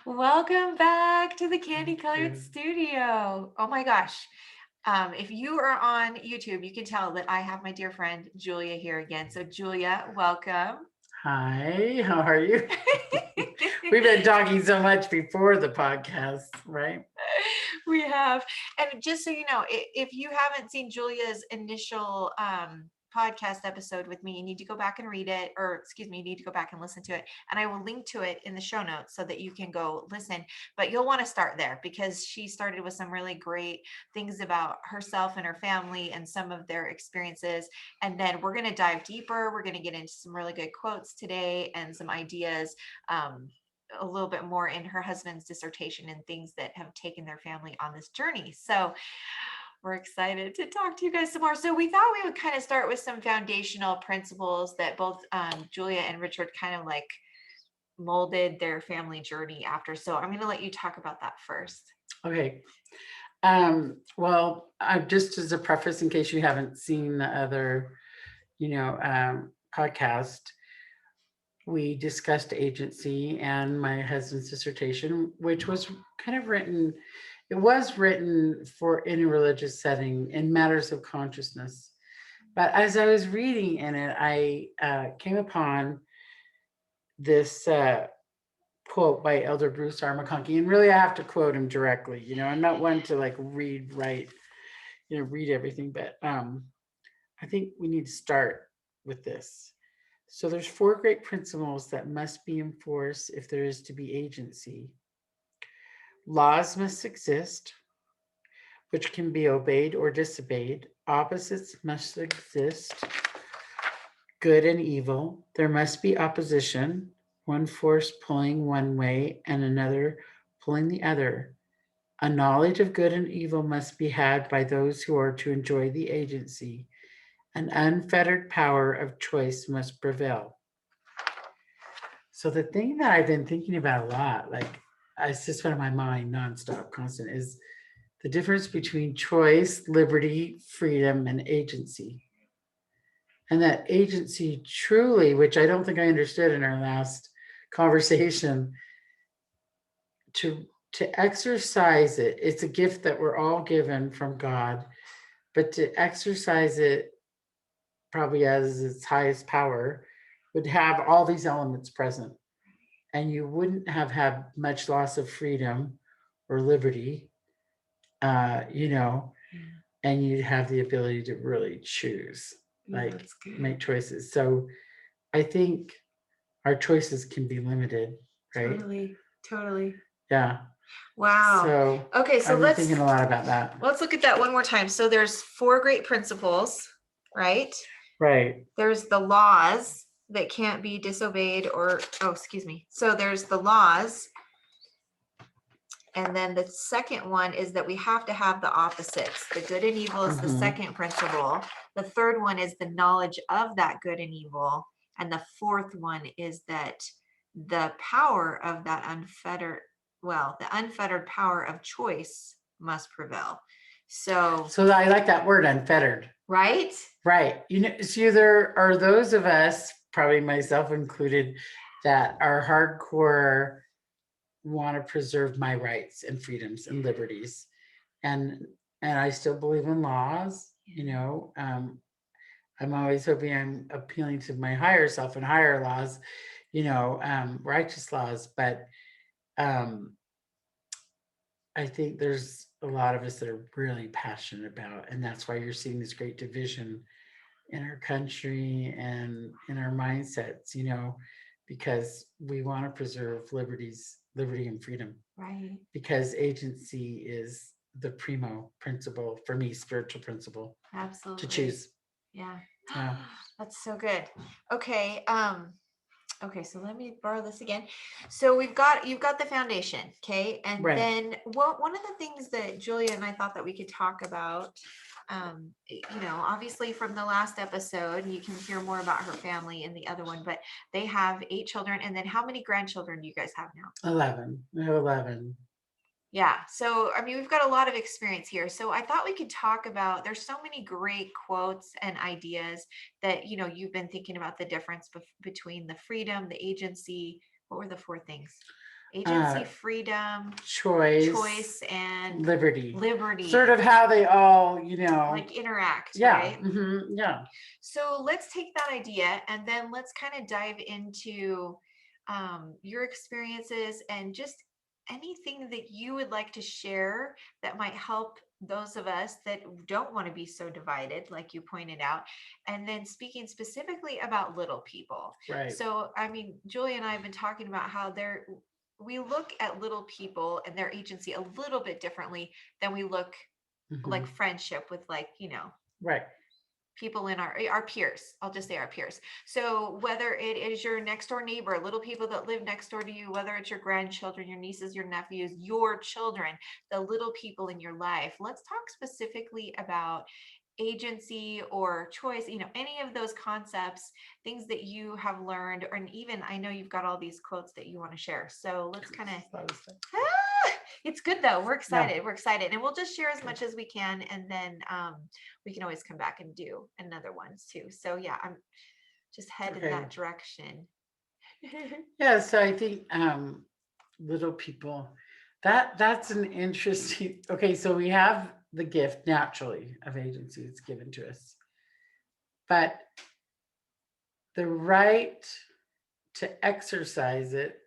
Welcome back to the Candy Thank Colored you. Studio. Oh my gosh. If you are on YouTube, you can tell that I have my dear friend Julia here again. So, Julia, welcome. Hi, how are you? We've been talking so much before the podcast, right? We have. And just so you know, if you haven't seen Julia's initial podcast episode with me, you need to go back and read it, or excuse me, you need to go back and listen to it. And I will link to it in the show notes so that you can go listen. But you'll want to start there because she started with some really great things about herself and her family and some of their experiences. And then we're going to dive deeper. We're going to get into some really good quotes today and some ideas. A little bit more in her husband's dissertation and things that have taken their family on this journey. So we're excited to talk to you guys some more. So we thought we would kind of start with some foundational principles that both Julia and Richard kind of like molded their family journey after. So I'm going to let you talk about that first. Okay. Well, just as a preface, in case you haven't seen the other, podcast, we discussed agency and my husband's dissertation, which was kind of written. It was written for in a religious setting in matters of consciousness. But as I was reading in it, I came upon this quote by Elder Bruce R. McConkie, and really I have to quote him directly. I'm not one to like read everything, but I think we need to start with this. So there's four great principles that must be enforced if there is to be agency. Laws must exist, which can be obeyed or disobeyed. Opposites must exist, good and evil. There must be opposition, one force pulling one way and another pulling the other. A knowledge of good and evil must be had by those who are to enjoy the agency. An unfettered power of choice must prevail. So the thing that I've been thinking about a lot, like it's just been on my mind nonstop, constant, is the difference between choice, liberty, freedom, and agency. And that agency truly, which I don't think I understood in our last conversation, to exercise it, it's a gift that we're all given from God, but to exercise it probably as its highest power would have all these elements present. And you wouldn't have had much loss of freedom or liberty, uh, you know, and you'd have the ability to really choose, like make choices. So I think our choices can be limited, right? Totally. Yeah. Wow. So Okay, so I've been thinking a lot about that. let's look at that one more time. So there's four great principles, right? Right. There's the laws that can't be disobeyed excuse me. So there's the laws. And then the second one is that we have to have the opposites. The good and evil is the second principle. The third one is the knowledge of that good and evil. And the fourth one is that the power of that the unfettered power of choice must prevail. So I like that word, unfettered. Right? Right. So there are those of us, probably myself included, that are hardcore want to preserve my rights and freedoms and liberties. And I still believe in laws, I'm always hoping I'm appealing to my higher self and higher laws, righteous laws. But I think there's a lot of us that are really passionate about, and that's why you're seeing this great division in our country and in our mindsets, because we want to preserve liberty and freedom. Right. Because agency is the primo principle for me, spiritual principle. Absolutely. To choose. Yeah. Yeah. That's so good. Okay. Okay, so let me borrow this again. So you've got the foundation, okay? And Right. then one of the things that Julia and I thought that we could talk about, obviously from the last episode, you can hear more about her family in the other one, but they have 8 children. And then how many grandchildren do you guys have now? 11. We have 11. Yeah. So, I mean, we've got a lot of experience here. So I thought we could talk about, there's so many great quotes and ideas that, you've been thinking about the difference between the freedom, the agency. What were the 4 things? Agency, freedom, choice, choice, and liberty. Sort liberty, of how they all, like interact, yeah, right? yeah. So let's take that idea and then let's kind of dive into your experiences and just anything that you would like to share that might help those of us that don't want to be so divided, like you pointed out. And then speaking specifically about little people. Right. So, I mean, Julie and I have been talking about how we look at little people and their agency a little bit differently than we look like Mhm. friendship with, like, Right. people in our peers. I'll just say our peers. So whether it is your next door neighbor, little people that live next door to you, whether it's your grandchildren, your nieces, your nephews, your children, the little people in your life, let's talk specifically about agency or choice, any of those concepts, things that you have learned, and even I know you've got all these quotes that you want to share. So let's kind of it's good though. We're Yeah. excited. We're excited. And we'll just share as much as we can. And then we can always come back and do another ones too. So yeah, I'm just head in Okay. that direction. Yeah. So I think little people, that's an interesting. Okay, so we have the gift naturally of agency. It's given to us, but the right to exercise it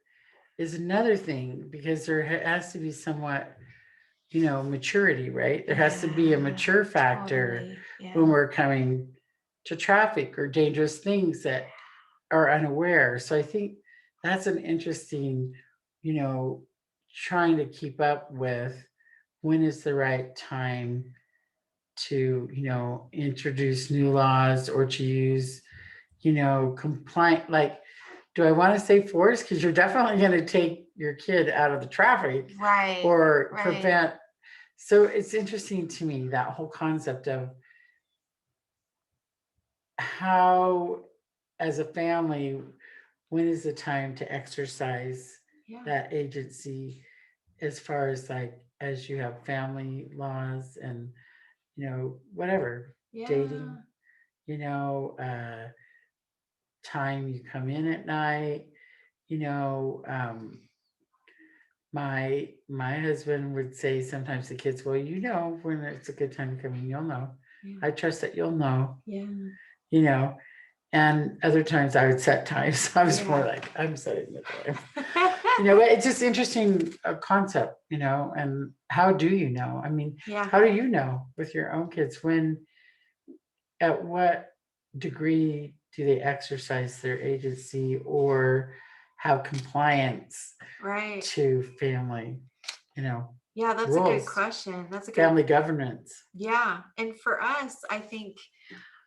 is another thing because there has to be somewhat, maturity, right? There has to be a Yeah, mature factor totally. when Yeah. we're coming to traffic or dangerous things that are unaware. So I think that's an interesting, you know, trying to keep up with when is the right time to, introduce new laws or to use, compliant, like, do I want to say force? Because you're definitely going to take your kid out of the traffic Right. or Right. prevent. So it's interesting to me that whole concept of how, as a family, when is the time to exercise Yeah. that agency as far as like as you have family laws and whatever dating, Yeah. you know, uh, time you come in at night, you know, my husband would say sometimes to kids, well, when it's a good time to come in, you'll know. Yeah. I trust that you'll know, Yeah. you know. And other times I would set times. I was more Yeah. like, I'm setting the time. But it's just interesting concept, and how do you know? I mean, Yeah. how do you know with your own kids at what degree do they exercise their agency or have compliance Right. to family, Yeah, that's a good rules, question. That's a good, family governance? yeah. And for us, I think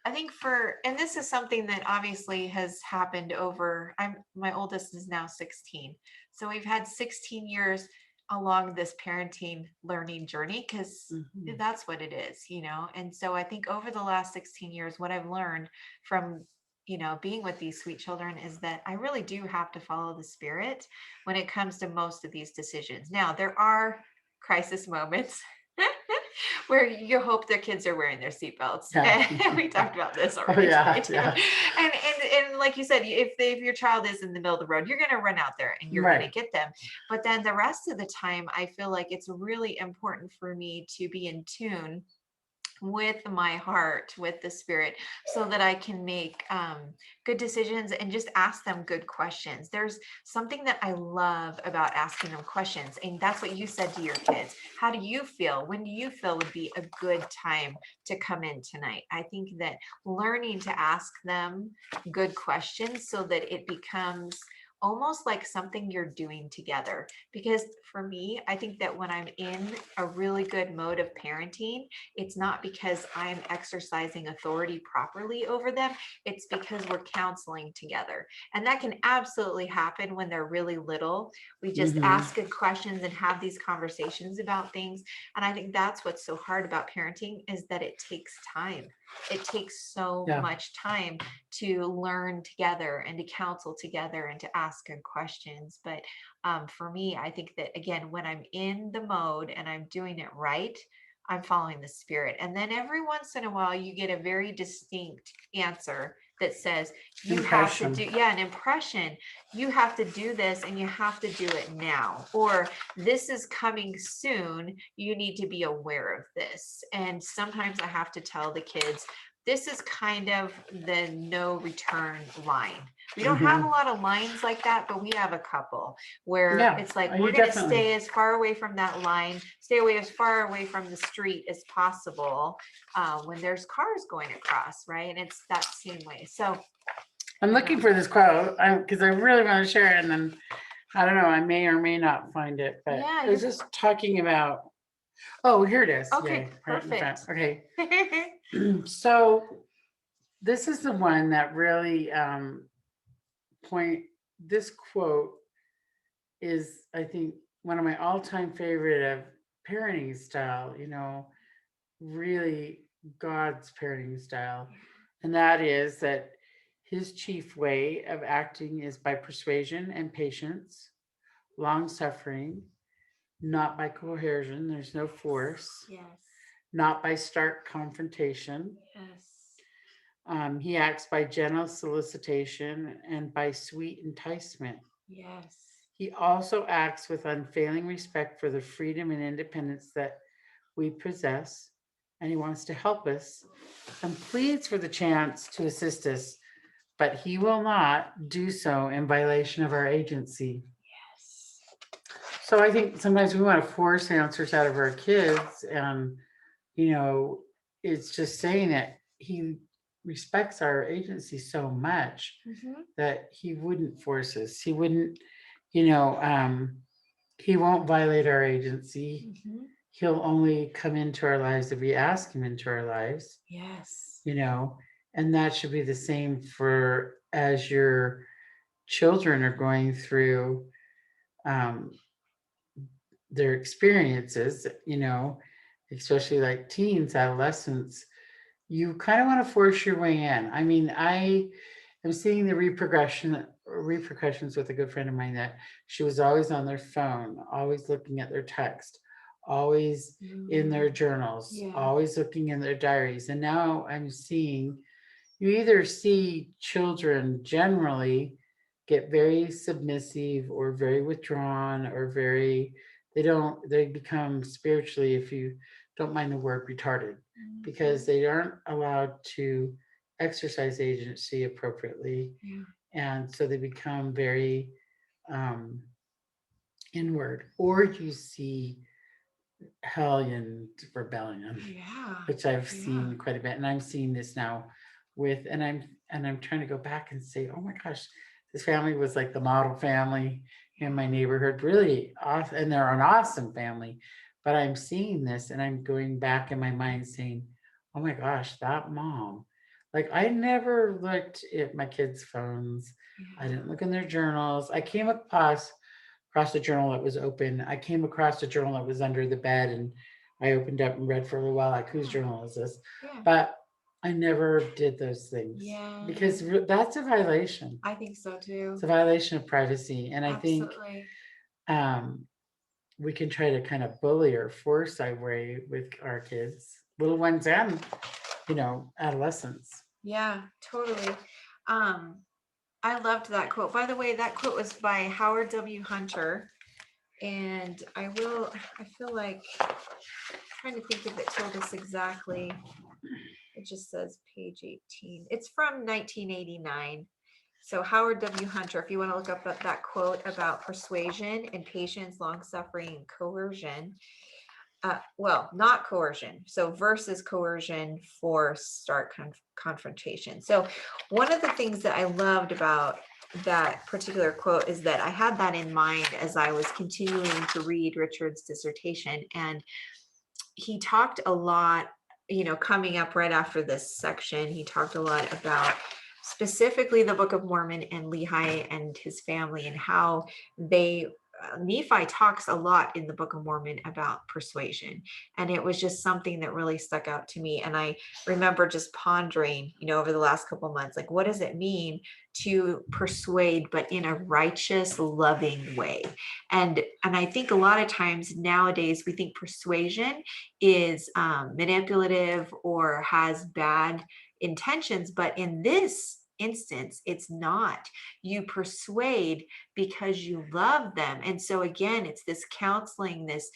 and this is something that obviously has happened over, my oldest is now 16. So we've had 16 years along this parenting learning journey, because Mhm. that's what it is. And so I think over the last 16 years, what I've learned from, being with these sweet children is that I really do have to follow the spirit when it comes to most of these decisions. Now, there are crisis moments where you hope their kids are wearing their seatbelts. Yeah. And we talked about this Oh already today yeah, too. yeah. And like you said, if your child is in the middle of the road, you're going to run out there and you're going to Right. get them. But then the rest of the time, I feel like it's really important for me to be in tune with my heart, with the spirit, so that I can make good decisions and just ask them good questions. There's something that I love about asking them questions, and that's what you said to your kids. How do you feel? When do you feel would be a good time to come in tonight? I think that learning to ask them good questions so that it becomes almost like something you're doing together. Because for me, I think that when I'm in a really good mode of parenting, it's not because I'm exercising authority properly over them. It's because we're counseling together. And that can absolutely happen when they're really little. We just Hmm. ask good questions and have these conversations about things. And I think that's what's so hard about parenting, is that it takes time. It takes so Yeah. much time to learn together and to counsel together and to ask good questions. But for me, I think that, again, when I'm in the mode and I'm doing it right, I'm following the spirit. And then every once in a while, you get a very distinct answer that says you have to Impression. do, yeah, an impression. You have to do this and you have to do it now, or this is coming soon. You need to be aware of this. And sometimes I have to tell the kids, this is kind of the no return line. We don't have a lot of lines like that, but we have a couple where Yeah, it's like, you we're going to definitely. stay as far away from that line, stay away as far away from the street as possible when there's cars going across, right? And it's that same way. So I'm looking for this quote because I really want to share it, and then I don't know, I may or may not find it, but yeah, it was just talking about. Oh, here it is. okay, Yay, right in front. perfect. Okay, so this is the one that really point. This quote is, I think, one of my all-time favorite of parenting style. Really God's parenting style, and that is that his chief way of acting is by persuasion and patience, long suffering, not by coercion, there's no force, Yes, not by stark confrontation. yes, He acts by gentle solicitation and by sweet enticement. yes. He also acts with unfailing respect for the freedom and independence that we possess, and he wants to help us and pleads for the chance to assist us, but he will not do so in violation of our agency. Yes. So I think sometimes we want to force answers out of our kids, and you know, it's just saying that he respects our agency so much Mm-hmm. that he wouldn't force us. He wouldn't, you know, he won't violate our agency. Mm-hmm. He'll only come into our lives if we ask him into our lives, Yes. you know, and that should be the same for as your children are going through um, their experiences, especially like teens, adolescents. You kind of want to force your way in. I mean, I am seeing the repercussions with a good friend of mine that she was always on their phone, always looking at their text, always in their journals, Yeah. always looking in their diaries. And now I'm seeing, you either see children generally get very submissive or very withdrawn or they become spiritually, if you don't mind the word, retarded, because they aren't allowed to exercise agency appropriately. Yeah. And so they become very um, inward, or you see hellion rebellion, Yeah. which I've Yeah. seen quite a bit, and I'm seeing this now and I'm trying to go back and say, oh my gosh, this family was like the model family in my neighborhood, really awesome, and they're an awesome family. But I'm seeing this, and I'm going back in my mind saying, oh my gosh, that mom. Like, I never looked at my kids' phones. I didn't look in their journals. I came across a journal that was open. I came across a journal that was under the bed, and I opened up and read for a little while, like, whose journal is this? Yeah. But I never did those things because Yeah. that's a violation. I think so too. It's a violation of privacy. And I think Absolutely. um, we can try to kind of bully or force our way with our kids, little ones and, adolescents. Yeah, totally. Um, I loved that quote. By the way, that quote was by Howard W. Hunter. And I feel like I'm trying to think if it told us exactly. It just says page 18. It's from 1989. So Howard W. Hunter, if you want to look up that quote about persuasion and patience, long suffering, and coercion. Well, not coercion. So versus coercion, force, stark confrontation. So one of the things that I loved about that particular quote is that I had that in mind as I was continuing to read Richard's dissertation. And he talked a lot, coming up right after this section, he talked a lot about specifically the Book of Mormon and Lehi and his family, and how Nephi talks a lot in the Book of Mormon about persuasion. And it was just something that really stuck out to me. And I remember just pondering, over the last couple months, like, what does it mean to persuade, but in a righteous, loving way? And I think a lot of times nowadays we think persuasion is manipulative or has bad intentions. But in this instance, it's not. You persuade because you love them. And so again, it's this counseling, this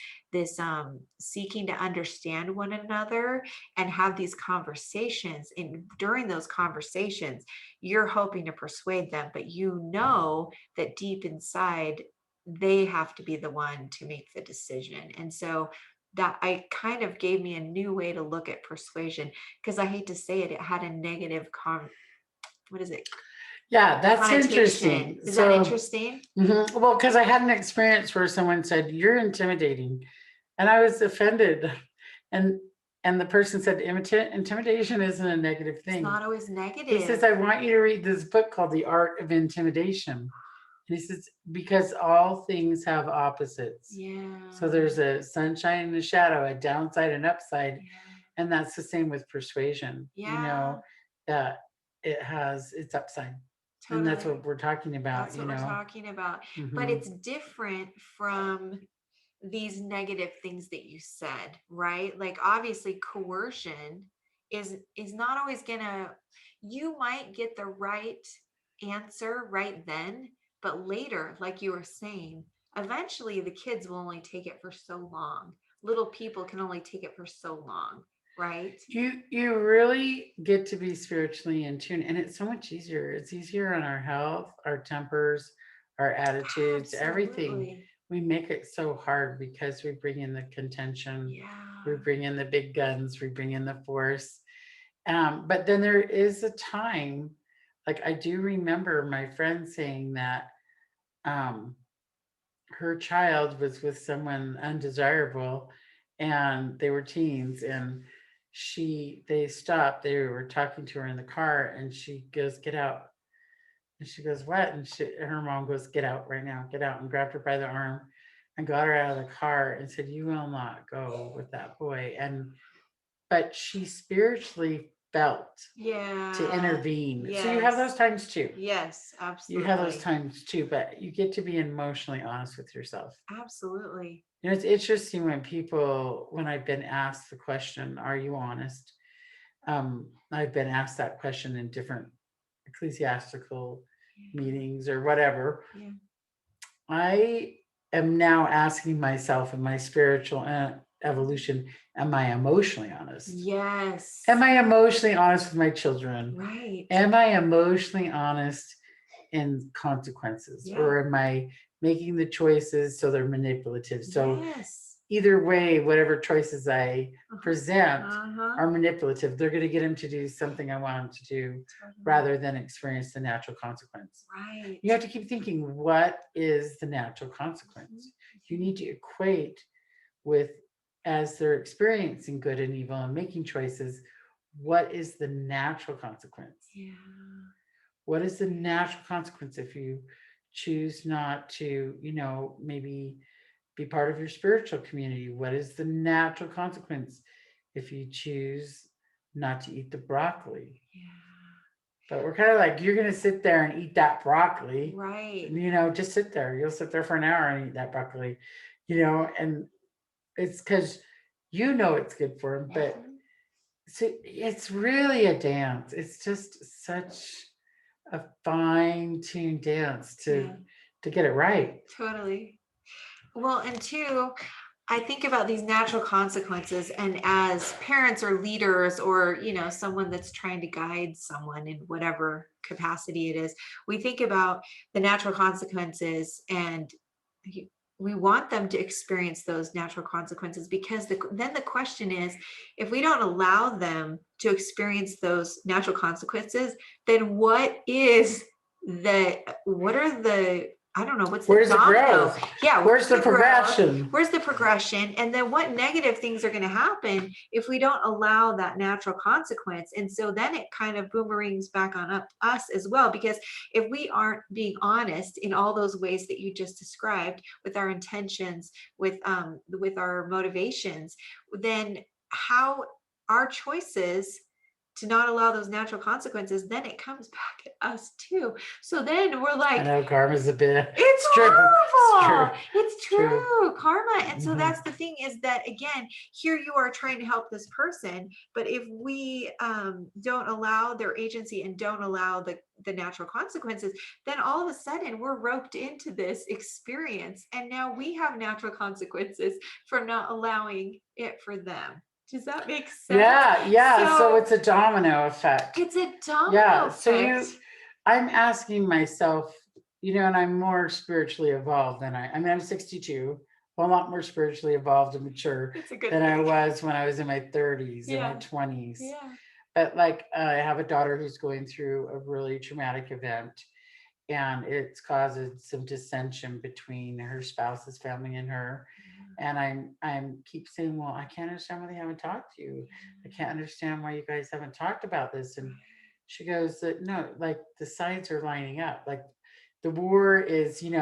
seeking to understand one another and have these conversations. And during those conversations, you're hoping to persuade them, but you know that deep inside, they have to be the one to make the decision. And so that I kind of gave me a new way to look at persuasion, because I hate to say it, it had a negative what is it? Yeah, that's Connotation. interesting. Is that So, interesting? well, because I had an experience where someone said, "You're intimidating," and I was offended. And the person said, Intimidation isn't a negative It's thing." not always He says, negative. "I want you to read this book called The Art of Intimidation." And he says, "Because all things have opposites. Yeah. So there's a sunshine and a shadow, a downside and upside." Yeah. And that's the same with persuasion, Yeah. that it has its upside. And that's Totally. what we're talking about, That's what we're talking about. But Mhm. it's different from these negative things that you said, right? Like obviously coercion is not always gonna, you might get the right answer right then, but later, like you were saying, eventually the kids will only take it for so long. Little people can only take it for so long, right? You really get to be spiritually in tune, and it's so much easier. It's easier on our health, our tempers, our attitudes, everything. Absolutely. We make it so hard because we bring in the contention, we Yeah. bring in the big guns, we bring in the force. But then there is a time, like I do remember my friend saying that um, her child was with someone undesirable, and they were teens, and they stopped, they were talking to her in the car, and she goes, "Get out." And she goes, "What?" And her mom goes, "Get out right now, get out," and grabbed her by the arm and got her out of the car and said, "You will not go with that boy." And but she spiritually felt to Yeah. intervene. So you have those Yes. times too. Yes, You have those absolutely. times too, but you get to be emotionally honest with yourself. Absolutely. It's interesting when I've been asked the question, "Are you honest?" I've been asked that question in different ecclesiastical Yeah. meetings or whatever. Yeah. I am now asking myself in my spiritual evolution, am I emotionally honest? Am Yes. I emotionally honest with my children? Right. Am I emotionally honest in consequences? Yeah. Or am I making the choices so they're manipulative? So Yes. either way, whatever choices I Uh-huh. present Uh-huh. are manipulative. They're going to get him to do something I want him to do Totally. rather than experience the natural consequence. Right. You have to keep thinking, what is the natural Mhm. consequence? You Mhm. need to equate with, as they're experiencing good and evil and making choices, what is the natural consequence? Yeah. What is the natural consequence if you choose not to, maybe be part of your spiritual community? What is the natural consequence if you choose not to eat the broccoli? Yeah. But we're kind of like, you're going to sit there and eat that broccoli. Right. Just sit there. You'll sit there for an hour and eat that broccoli, and it's because it's good for him. But Mhm. it's really a dance. It's just such a fine-tuned dance Yeah. to get it right. Totally. Well, and two, I think about these natural consequences, and as parents or leaders or, someone that's trying to guide someone in whatever capacity it is, we think about the natural consequences, and we want them to experience those natural consequences, because then the question is, if we don't allow them to experience those natural consequences, then what are the, I don't know, what's the Where's the domino? growth? Yeah, Where's where's the the growth? progression? Where's the progression? And then what negative things are going to happen if we don't allow that natural consequence? And so then it kind of boomerangs back on us as well, because if we aren't being honest in all those ways that you just described, with our intentions, with our motivations, then how our choices to not allow those natural consequences, then it comes back at us too. So then we're I like, know karma's a bit. it's It's true. It's true. horrible. It's True. true. Karma. And so Mhm. that's the thing, is that again, here you are trying to help this person, but if we don't allow their agency and don't allow the natural consequences, then all of a sudden we're roped into this experience. And now we have natural consequences for not allowing it for them. Does that make sense? Yeah, yeah. So So it's a domino effect. it's a domino Yeah. So effect. I'm asking myself, and I'm more spiritually evolved than I mean, I'm 62, a lot more spiritually evolved and mature It's a good than I thing. was when I was in my 30s and my Yeah. 20s. Yeah. But like, I have a daughter who's going through a really traumatic event, and it's caused some dissension between her spouse's family and her. And I'm keep saying, well, I can't understand why they haven't talked to you. I can't understand why you guys haven't talked about this. And she goes, that no, like the sides are lining up. Like the war is, it's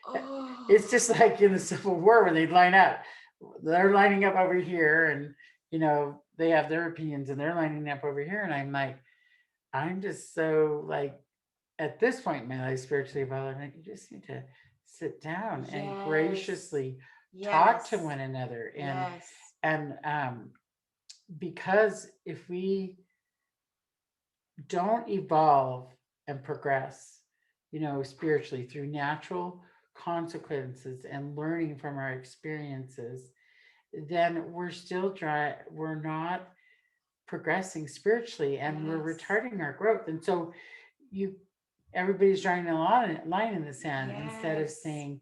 Oh, just like in the Civil War when they line up. They're lining up over here, and they have their opinions and they're lining up over here. And I'm like, I'm just so like at this point in my life, spiritually evolved, you just need to sit down and yes. graciously talk to Yes. one another. and Yes. and because if we don't evolve and progress, spiritually through natural consequences and learning from our experiences, then we're still dry. We're not progressing spiritually, and we're Yes. retarding our growth. And so you everybody's drawing a line in the sand instead of Yes. saying,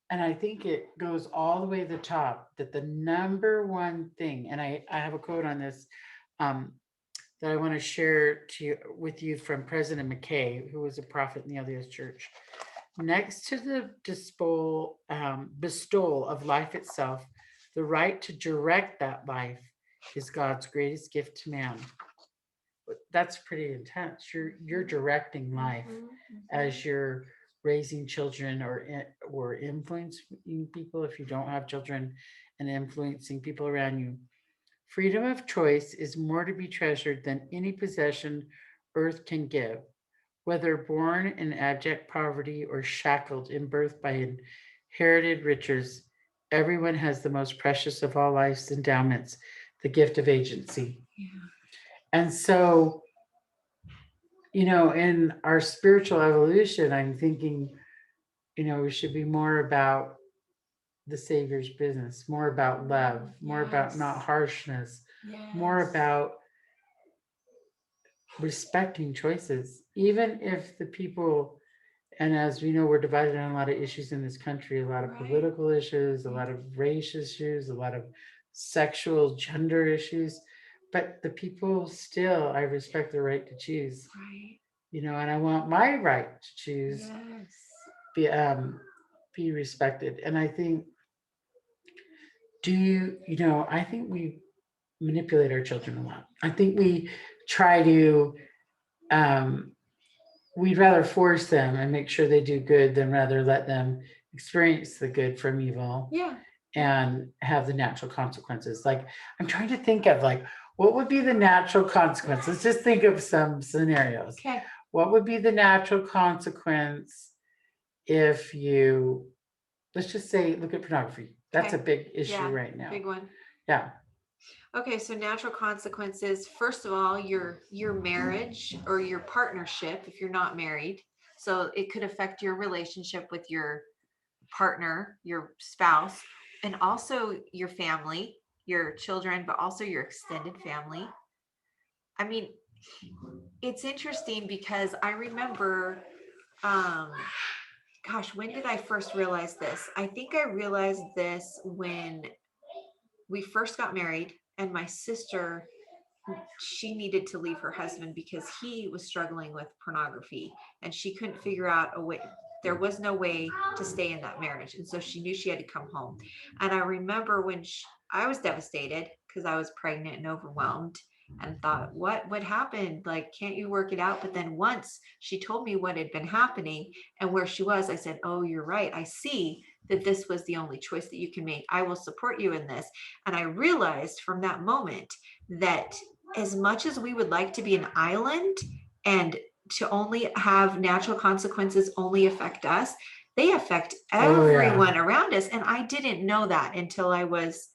and I think it goes all the way to the top, that the number one thing, and I have a quote on this, um, that I want to share with you from President McKay, who was a prophet in the LDS Church. Next to the bestowal of life itself, the right to direct that life is God's greatest gift to man. That's pretty intense. You're directing life Mhm, mhm. as you're raising children, or influencing people if you don't have children, and influencing people around you. Freedom of choice is more to be treasured than any possession earth can give. Whether born in abject poverty or shackled in birth by inherited riches, everyone has the most precious of all life's endowments, the gift of agency. Yeah. And so, in our spiritual evolution, I'm thinking, we should be more about the Savior's business, more about love, more about not Yes. harshness, more Yes. about respecting choices, even if the people, and as we know, we're divided on a lot of issues in this country, a lot of Right. political issues, a lot of race issues, a lot of sexual gender issues. But the people still, I respect the right to choose, Right. and I want my right to choose Yes. be respected. And I think, I think we manipulate our children a lot. I think we try to, um, we'd rather force them and make sure they do good than rather let them experience the good from evil Yeah. Yeah. and have the natural consequences. Like, I'm trying to think of like, what would be the natural consequence? Let's just think of some scenarios. Okay. What would be the natural consequence if you, let's just say, look at pornography? That's a Okay. big issue Yeah. right now. Big one. Yeah. Okay, so natural consequences. First of all, your marriage or your partnership if you're not married. So it could affect your relationship with your partner, your spouse, and also your family, your children, but also your extended family. I mean, it's interesting because I remember, um, gosh, when did I first realize this? I think I realized this when we first got married, and my sister, she needed to leave her husband because he was struggling with pornography and she couldn't figure out a way. There was no way to stay in that marriage. And so she knew she had to come home. And I remember when I was devastated because I was pregnant and overwhelmed and thought, what happened? Like, can't you work it out? But then once she told me what had been happening and where she was, I said, oh, you're right. I see that this was the only choice that you can make. I will support you in this. And I realized from that moment that as much as we would like to be an island and to only have natural consequences only affect us, they affect Oh yeah. everyone around us. And I didn't know that until I was,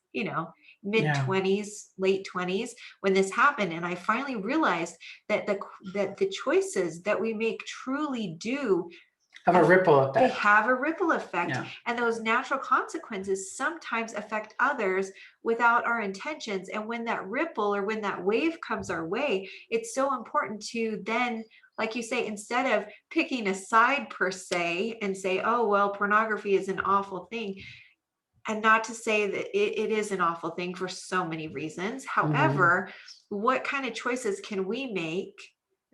mid Yeah. 20s, late 20s when this happened. And I finally realized that the choices that we make truly do Have a ripple they effect. have a ripple effect, Yeah. and those natural consequences sometimes affect others without our intentions. And when that ripple or when that wave comes our way, it's so important to then, like you say, instead of picking a side per se and say, oh well, pornography is an awful thing, and not to say that it is an awful thing for so many reasons. Hmm. However, what kind of choices can we make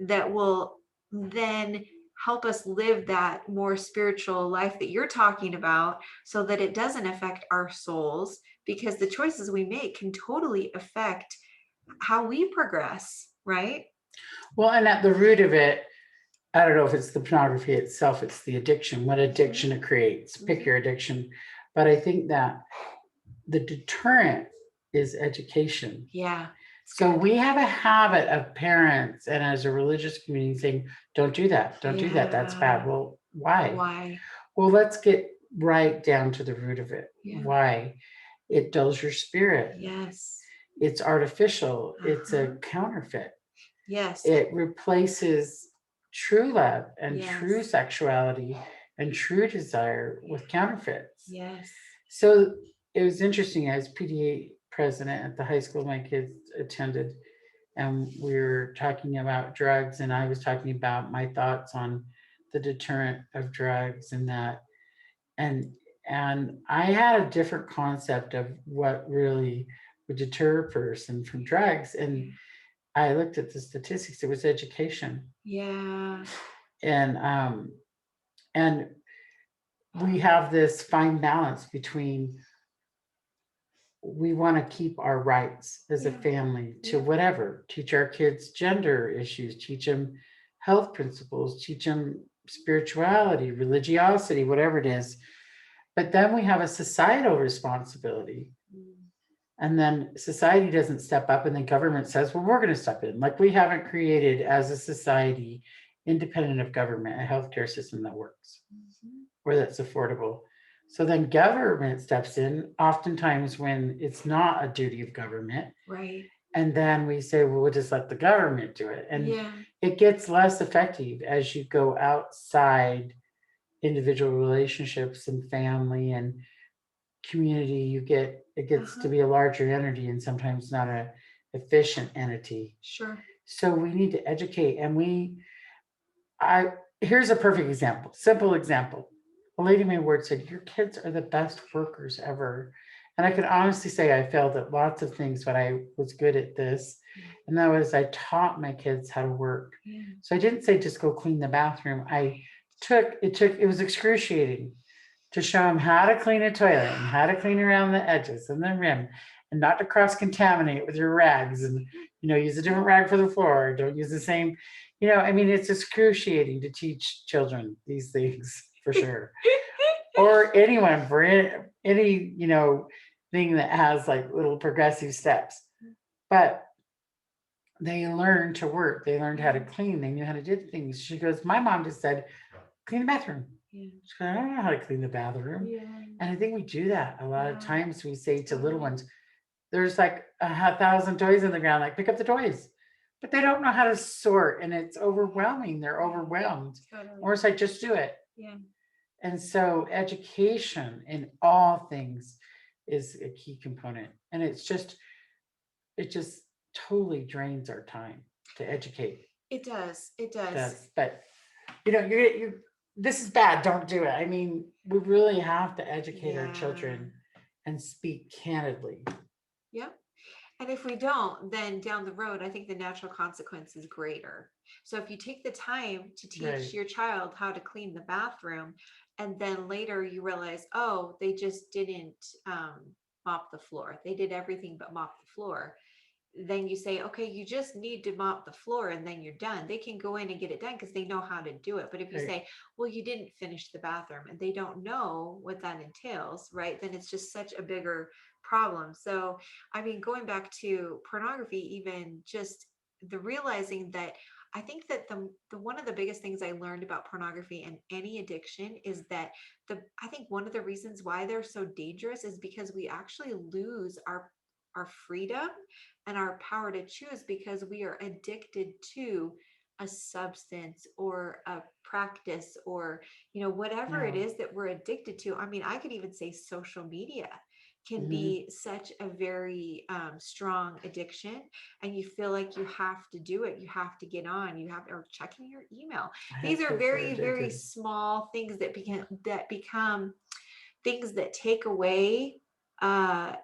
that will then help us live that more spiritual life that you're talking about so that it doesn't affect our souls? Because the choices we make can totally affect how we progress, right? Well, and at the root of it, I don't know if it's the pornography itself, it's the addiction, what addiction it creates. Pick your addiction. But I think that the deterrent is education. Yeah. So Good. we have a habit of parents and as a religious community saying, don't do that, don't do that, that's bad. Yeah. Well, why? Why? Well, let's get right down to the root of it. Yeah. Why? It dulls your spirit. Yes. It's artificial. It's a Uh-huh. counterfeit. Yes. It replaces true love and true Yes. sexuality and true desire with counterfeits. Yes. So it was interesting as PDA president at the high school my kids attended, and we were talking about drugs, and I was talking about my thoughts on the deterrent of drugs and that, and I had a different concept of what really would deter a person from drugs, and I looked at the statistics. It was education, Yeah. and and we have this fine balance between we want to keep our rights as a Yeah. family to Yeah. whatever, teach our kids gender issues, teach them health principles, teach them spirituality, religiosity, whatever it is. But then we have a societal responsibility. Mm. And then society doesn't step up, and then government says, well, we're going to step in. Like we haven't created as a society, independent of government, a healthcare system that works Mhm. or that's affordable. So then government steps in, oftentimes when it's not a duty of government. Right. And then we say, well, we'll just let the government do it. And Yeah. it gets less effective as you go outside individual relationships and family and community. It gets to Uh-huh. be a larger entity and sometimes not a efficient entity. Sure. So we need to educate, and I here's a perfect example, simple example. A lady in my ward said, your kids are the best workers ever. And I can honestly say I failed at lots of things, but I was good at this. And that was I taught my kids how to work. Yeah. So I didn't say just go clean the bathroom. It was excruciating to show them how to clean a toilet and how to clean around the edges and the rim and not to cross contaminate with your rags and use a different rag for the floor. Don't use the same, I mean, it's excruciating to teach children these things for sure. Or anyone for any, thing that has like little progressive steps. But they learned to work. They learned how to clean. They knew how to do things. She goes, my mom just said, clean the bathroom. Yeah. She goes, I don't know how to clean the bathroom. Yeah. And I think we do that a lot of Yeah. times. We say to little Totally. ones, there's like 1,000 toys in the ground, like pick up the toys. But they don't know how to sort, and it's overwhelming. They're overwhelmed. Totally. Or it's like, just do it. Yeah. And so education in all things is a key component. And it just totally drains our time to educate. It does. It It does. does. But you this is bad, don't do it. I mean, we really have to educate our Yeah. children and speak candidly. Yep. And if we don't, then down the road, I think the natural consequence is greater. So if you take the time to teach Right. your child how to clean the bathroom, and then later you realize, oh, they just didn't mop the floor. They did everything but mop the floor. then you say, okay, you just need to mop the floor and then you're done. They can go in and get it done because they know how to do it. But if you Right. say, well, you didn't finish the bathroom and they don't know what that entails, right? Then it's just such a bigger problem. So, I mean, going back to pornography, even just the realizing that I think that the one of the biggest things I learned about pornography and any addiction is that I think one of the reasons why they're so dangerous is because we actually lose our freedom and our power to choose because we are addicted to a substance or a practice or whatever it Yeah. is that we're addicted to. I mean, I could even say social media can Mhm. be such a very strong addiction, and you feel like you have to do it, you have to get on, you have, or checking your email. I have These are kids that are very, very addicted. small things that become things that take away uh,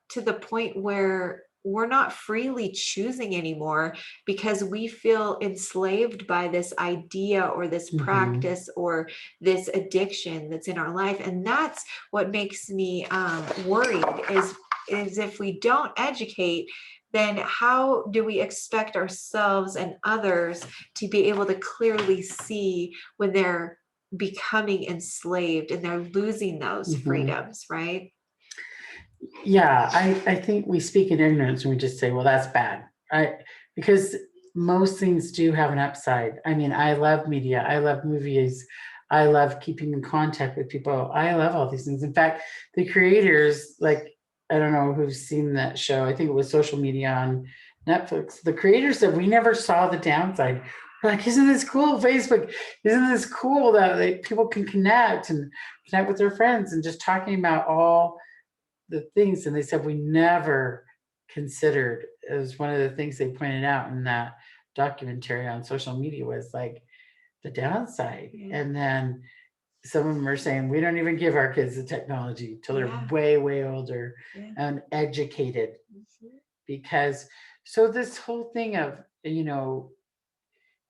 to the point where we're not freely choosing anymore because we feel enslaved by this idea or this Mhm. practice or this addiction that's in our life. And that's what makes me worried is if we don't educate, then how do we expect ourselves and others to be able to clearly see when they're becoming enslaved and they're losing those Mhm. freedoms, right? Yeah, I think we speak in ignorance when we just say, well, that's bad. Because most things do have an upside. I mean, I love media, I love movies, I love keeping in contact with people. I love all these things. In fact, the creators, like, I don't know who's seen that show. I think it was Social Media on Netflix. The creators said we never saw the downside. We're like, isn't this cool? Facebook, isn't this cool that people can connect with their friends and just talking about all the things. And they said we never considered, it was one of the things they pointed out in that documentary on social media was like the downside. Yeah. And then some of them are saying we don't even give our kids the technology till they're Yeah. way older Yeah. and educated. Mhm. Because so this whole thing of,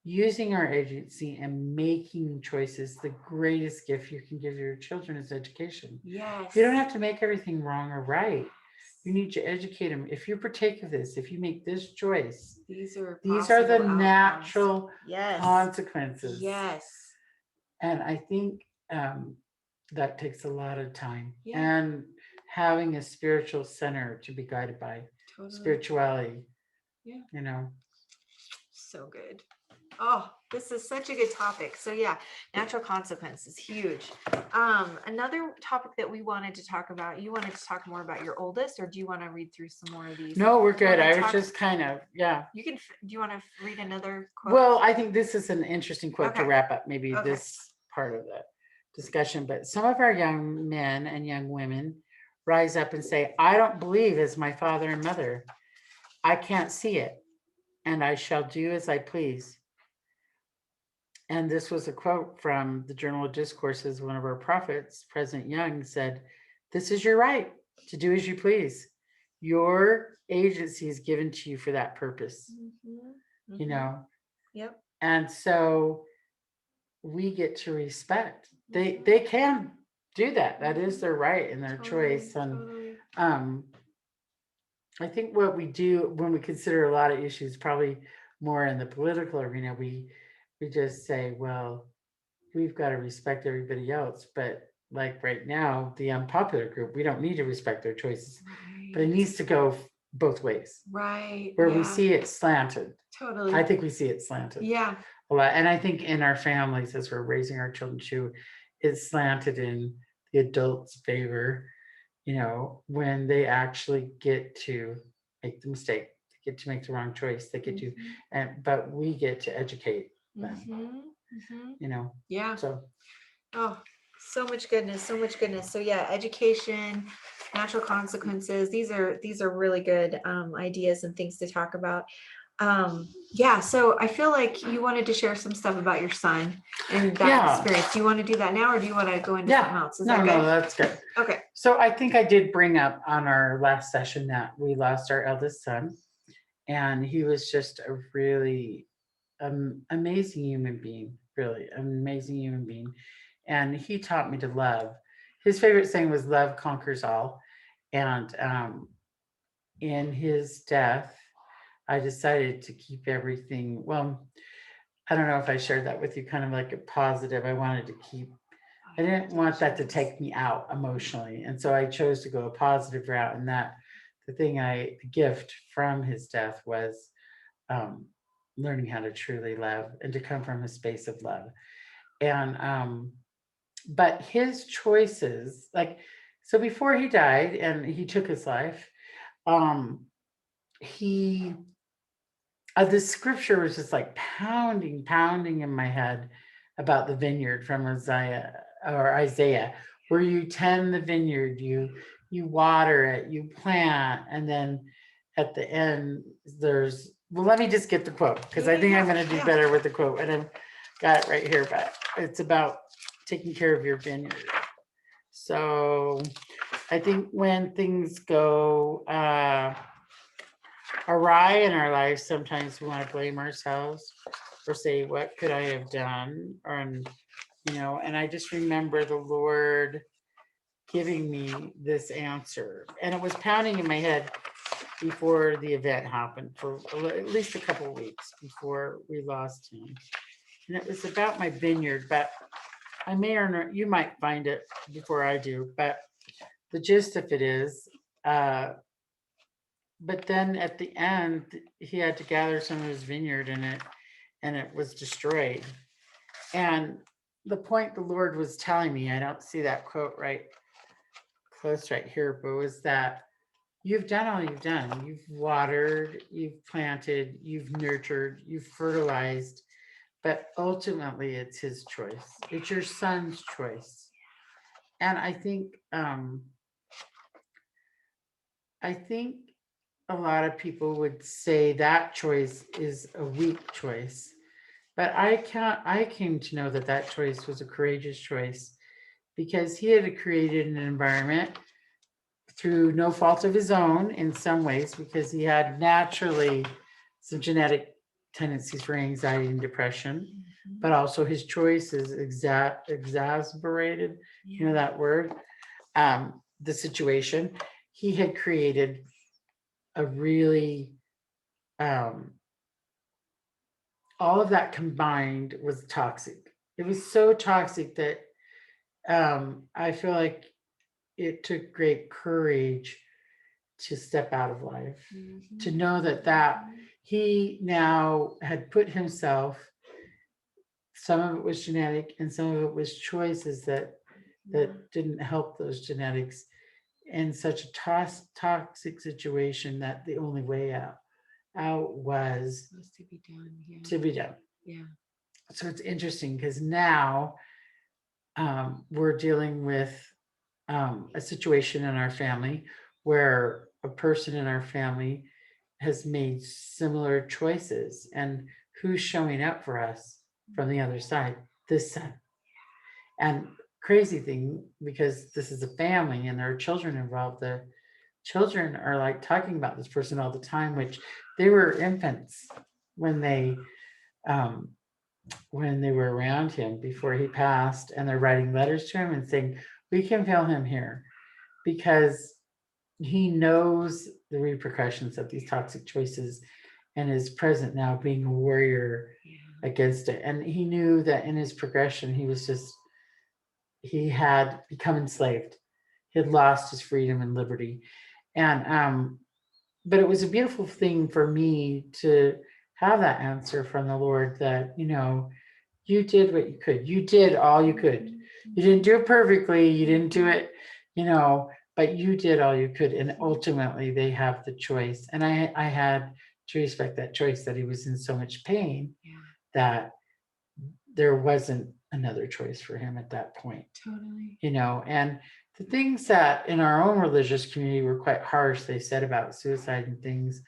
using our agency and making choices, the greatest gift you can give your children is education. Yes. You don't have to make everything wrong or right. You need to educate them. If you partake of this, if you make this choice, These are these are the possible outcomes. natural Yes. consequences. Yes. And I think that takes a lot of time Yeah. and having a spiritual center to be guided by Totally. spirituality, Yeah. you know. So good. Oh, this is such a good topic. So yeah, natural consequences, huge. Another topic that we wanted to talk about, you wanted to talk more about your oldest, or do you want to read through some more of these? No, we're You good. wanna I was talk- just kind of, yeah. You can, do you want to read another quote? Well, I think this is an interesting quote to Okay. wrap up maybe Okay. this part of the discussion. But some of our young men and young women rise up and say, I don't believe as my father and mother. I can't see it, and I shall do as I please. And this was a quote from the Journal of Discourses. One of our prophets, President Young, said, this is your right to do as you please. Your agency is given to you for that purpose, Mm-hmm. you Mm-hmm. know? Yep. And so we get to respect. They can do that. That is their right and their choice. And Totally. um, I think what we do when we consider a lot of issues, probably more in the political arena, we just say, well, we've got to respect everybody else. But like right now, the unpopular group, we don't need to respect their choices. But it Right. needs to go both ways. Right. Where we Yeah. see it slanted. Totally. I think we see it slanted. Yeah. A lot. And I think in our families, as we're raising our children too, it's slanted in the adults' favor, when they actually get to make the mistake, they get to make the wrong choice, they get to, but we get to educate them, Yeah. So, Oh, so much goodness, so much goodness. So yeah, education, natural consequences. These are really good ideas and things to talk about. Yeah, so I feel like you wanted to share some stuff about your son and that Yeah. experience. Do you want to do that now, or do you want to go into something else? Is no, that no, good? that's good. Okay. So I think I did bring up on our last session that we lost our eldest son, and he was just a really amazing human being, really amazing human being. And he taught me to love. His favorite saying was love conquers all. And in his death, I decided to keep everything. Well, I don't know if I shared that with you, kind of like a positive. I wanted to keep, I didn't want that to take me out emotionally. And so I chose to go a positive route. And that the gift from his death was um, learning how to truly love and to come from a space of love. And, but his choices, like, so before he died and he took his life, um, he the scripture was just like pounding in my head about the vineyard from Isaiah, where you tend the vineyard, you water it, you plant, and then at the end there's, well, let me just get the quote because I think I'm going to do better with the quote, and I've got it right here, but it's about taking care of your vineyard. So I think when things go awry in our lives, sometimes we want to blame ourselves or say, what could I have done? And I just remember the Lord giving me this answer. And it was pounding in my head before the event happened for at least a couple of weeks before we lost him. And it was about my vineyard, but I may or not, you might find it before I do, but the gist of it is, but then at the end, he had to gather some of his vineyard and it was destroyed. And the point the Lord was telling me, I don't see that quote right close right here, but was that you've done all you've done. You've watered, you've planted, you've nurtured, you've fertilized, but ultimately it's his choice. It's your son's choice. And I think a lot of people would say that choice is a weak choice. But I came to know that that choice was a courageous choice because he had created an environment through no fault of his own in some ways, because he had naturally some genetic tendencies for anxiety and depression, but also his choices exacerbated, you know that word, the situation. He had created a really, all of that combined was toxic. It was so toxic that I feel like it took great courage to step out of life, to know that he now had put himself, some of it was genetic and some of it was choices that didn't help those genetics, in such a toxic situation that the only way out was to be done. Yeah. to be done. Yeah. So it's interesting because now we're dealing with a situation in our family where a person in our family has made similar choices, and who's showing up for us from the other side? This son. And crazy thing, because this is a family and there are children involved, the children are like talking about this person all the time, which they were infants when um, they were around him before he passed, and they're writing letters to him and saying, we can feel him here because he knows the repercussions of these toxic choices and is present now being a warrior against it. And he knew that in his progression, he had become enslaved. He had lost his freedom and liberty. And but it was a beautiful thing for me to have that answer from the Lord that, you did what you could. You did all you could. You didn't do it perfectly. You didn't do it, but you did all you could. And ultimately they have the choice. And I had to respect that choice, that he was in so much pain that there wasn't another choice for him at that point. Totally. And the things that in our own religious community were quite harsh, they said about suicide and things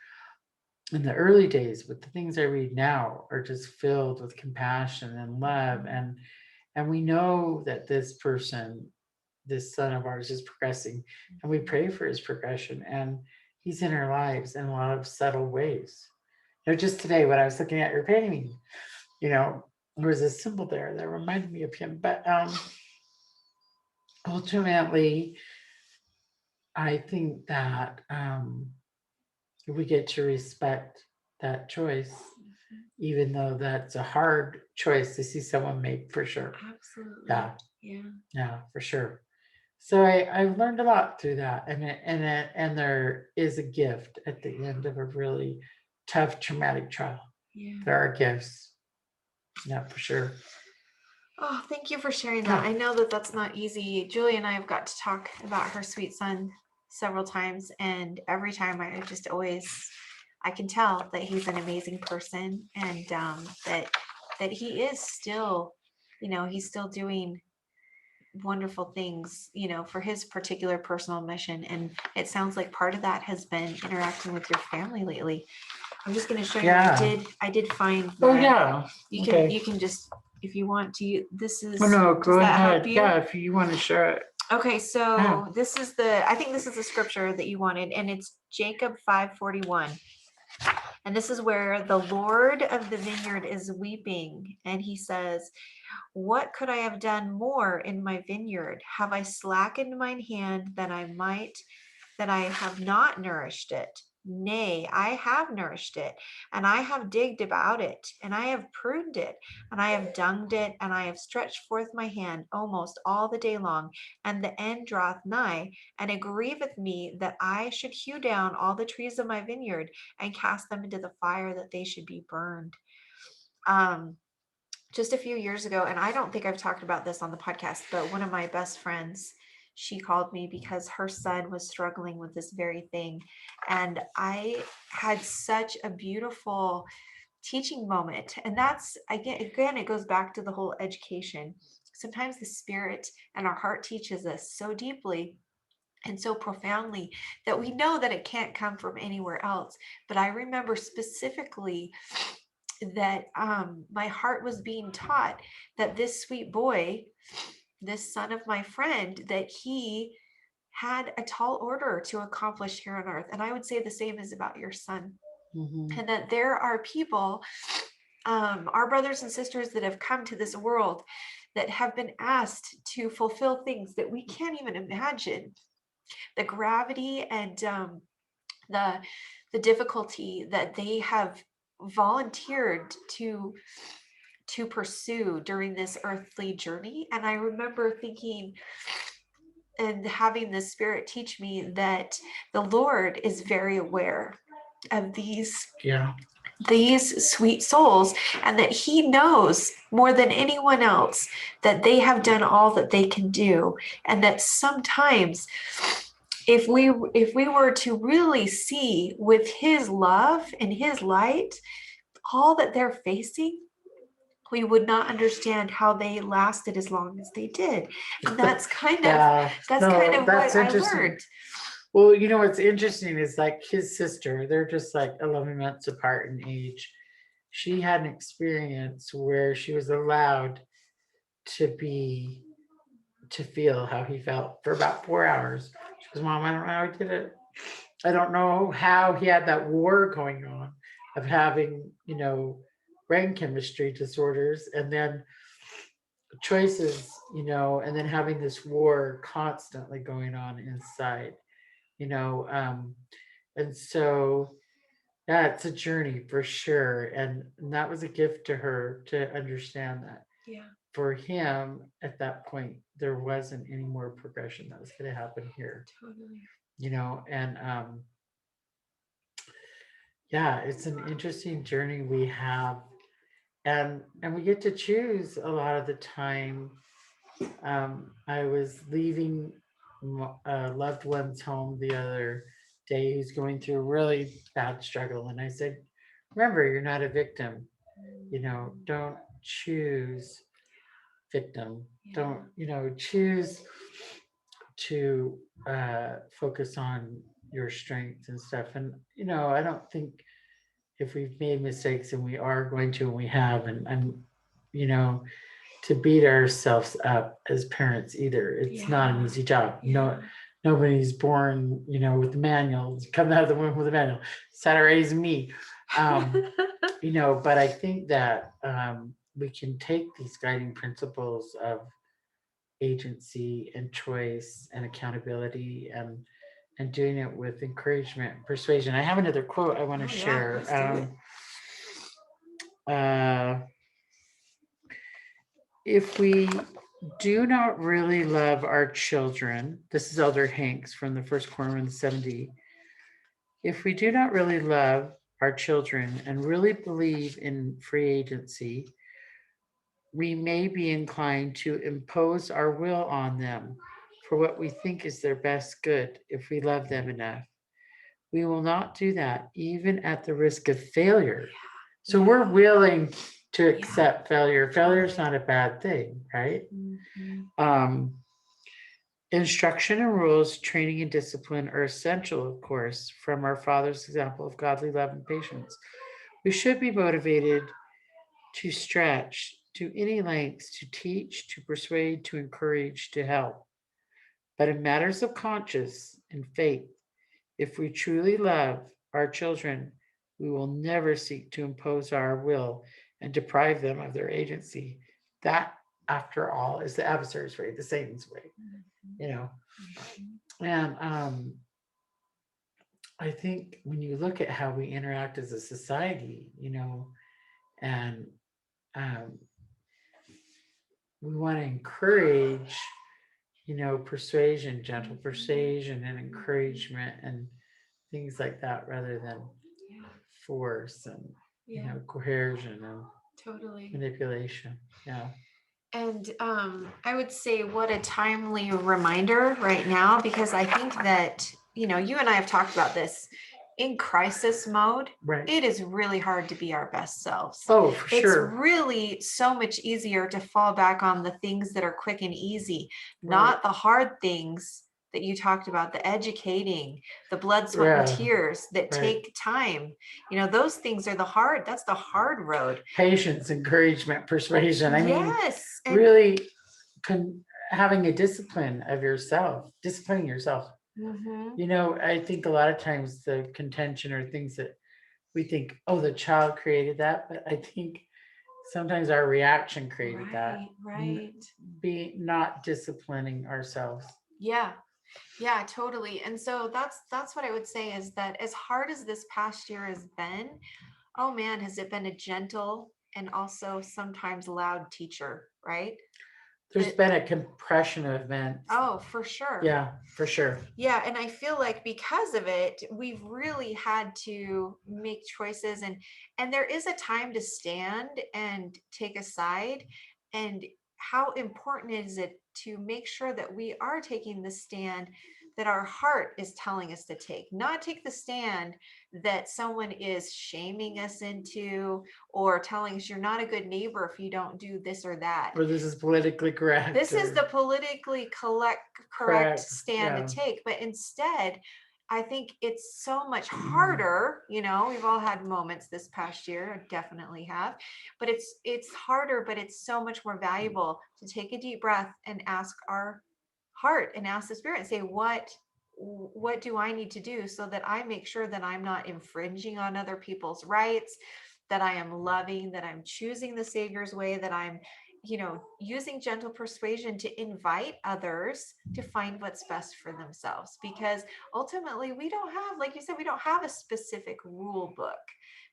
in the early days, but the things I read now are just filled with compassion and love. And we know that this person, this son of ours, is progressing, and we pray for his progression, and he's in our lives in a lot of subtle ways. Just today when I was looking at your painting, there was a symbol there that reminded me of him. But ultimately, I think that we get to respect that choice, Mhm. even though that's a hard choice to see someone make, for sure. Absolutely. Yeah, Yeah. yeah, for sure. So I've learned a lot through that, and there is a gift at the end of a really tough, traumatic trial. Yeah. There are gifts, yeah, for sure. Oh, thank you for sharing that. Yeah. I know that that's not easy. Julie and I have got to talk about her sweet son several times, and every time I just always, I can tell that he's an amazing person, and that he is still, he's still doing wonderful things, for his particular personal mission. And it sounds like part of that has been interacting with your family lately. I'm just going to show you. Yeah. I did find Oh, that yeah. you Okay. can just, if you want to, this is, Oh, no, does go that help ahead. you? Yeah, if you want to share it. Okay, so Yeah. I think this is the scripture that you wanted, and it's Jacob 5:41. And this is where the Lord of the vineyard is weeping, and he says, "What could I have done more in my vineyard? Have I slackened mine hand that I have not nourished it? Nay, I have nourished it, and I have digged about it, and I have pruned it, and I have dunged it, and I have stretched forth my hand almost all the day long, and the end draweth nigh, and it grieveth me that I should hew down all the trees of my vineyard and cast them into the fire that they should be burned." Um, just a few years ago, and I don't think I've talked about this on the podcast, but one of my best friends, she called me because her son was struggling with this very thing. And I had such a beautiful teaching moment. And that's, again, it goes back to the whole education. Sometimes the spirit and our heart teaches us so deeply and so profoundly that we know that it can't come from anywhere else. But I remember specifically that my heart was being taught that this sweet boy, this son of my friend, that he had a tall order to accomplish here on earth. And I would say the same is about your son. Mm-hmm. And that there are people, our brothers and sisters that have come to this world that have been asked to fulfill things that we can't even imagine. The gravity and the difficulty that they have volunteered to pursue during this earthly journey. And I remember thinking and having the spirit teach me that the Lord is very aware of Yeah. these sweet souls, and that he knows more than anyone else that they have done all that they can do, and that sometimes if we were to really see with his love and his light all that they're facing, we would not understand how they lasted as long as they did. And that's kind of Yeah. that's kind No, of that's what I interesting. learned. Well, what's interesting is like his sister, they're just like 11 months apart in age. She had an experience where she was allowed to feel how he felt for about 4 hours. She goes, Mom, I don't know how he did it. I don't know how he had that war going on of having, brain chemistry disorders and then choices, and then having this war constantly going on inside, you know. And so, yeah, it's a journey for sure. And that was a gift to her to understand that Yeah, for him at that point, there wasn't any more progression that was going to happen here, totally. and yeah, it's an interesting journey we have, and we get to choose a lot of the time. I was leaving a loved one's home the other day who's going through a really bad struggle, and I said, remember, you're not a victim. Don't choose victim. Yeah. Don't, choose to focus on your strengths and stuff. And, I don't think if we've made mistakes, and we are going to, and we have, and you know, to beat ourselves up as parents either. It's not an easy job. Yeah. Nobody's born, with the manual, coming out of the womb with a manual. Saturday's me. But I think that we can take these guiding principles of agency and choice and accountability and doing it with encouragement and persuasion. I have another quote I want to Oh yeah, share. let's do it. Uh, if we do not really love our children, this is Elder Hanks from the First Quorum in the 70. If we do not really love our children and really believe in free agency, we may be inclined to impose our will on them for what we think is their best good if we love them enough. We will not do that, even at the risk of failure. So we're willing to Yeah, accept failure. Failure is totally. not a bad thing, right? Mhm. Um, Instruction and rules, training and discipline are essential, of course, from our Father's example of godly love and patience. We should be motivated to stretch to any lengths to teach, to persuade, to encourage, to help. But in matters of conscience and faith, if we truly love our children, we will never seek to impose our will and deprive them of their agency. That, after all, is the adversary's way, the Satan's way, Mhm. you know. Mhm. And I think when you look at how we interact as a society, and um, we want to encourage, persuasion, gentle persuasion, and encouragement, and things like that, rather than Yeah, force and yeah, coercion and totally. manipulation. Yeah. And I would say what a timely reminder right now, because I think that, you and I have talked about this in crisis mode. Right. It is really hard to be our best selves. Oh, for It's sure. really so much easier to fall back on the things that are quick and easy, Right. not the hard things that you talked about, the educating, the blood, sweat, and Yeah. tears that Right. take time. Those things are that's the hard road. Patience, encouragement, persuasion. I mean, Yes. And really having a discipline of yourself, disciplining yourself. mhm. I think a lot of times the contention or things that we think, oh, the child created that, but I think sometimes our reaction created that. Right. Be not disciplining ourselves. Yeah. Yeah, totally. And so that's what I would say is that as hard as this past year has been, oh man, has it been a gentle and also sometimes loud teacher, right? There's That been a compression of events. Oh, for sure. Yeah, for sure. Yeah, and I feel like because of it, we've really had to make choices, and there is a time to stand and take a side. And how important is it to make sure that we are taking the stand that our heart is telling us to take, not take the stand that someone is shaming us into or telling us you're not a good neighbor if you don't do this or that. Or this is politically correct. This is the politically correct correct. stand Yeah. to take, but instead, I think it's so much harder. We've all had moments this past year, I definitely have, but it's harder, but it's so much more valuable to take a deep breath and ask our heart and ask the spirit and say, what do I need to do so that I make sure that I'm not infringing on other people's rights, that I am loving, that I'm choosing the Savior's way, that I'm using gentle persuasion to invite others to find what's best for themselves. Because ultimately, we don't have, like you said, we don't have a specific rule book,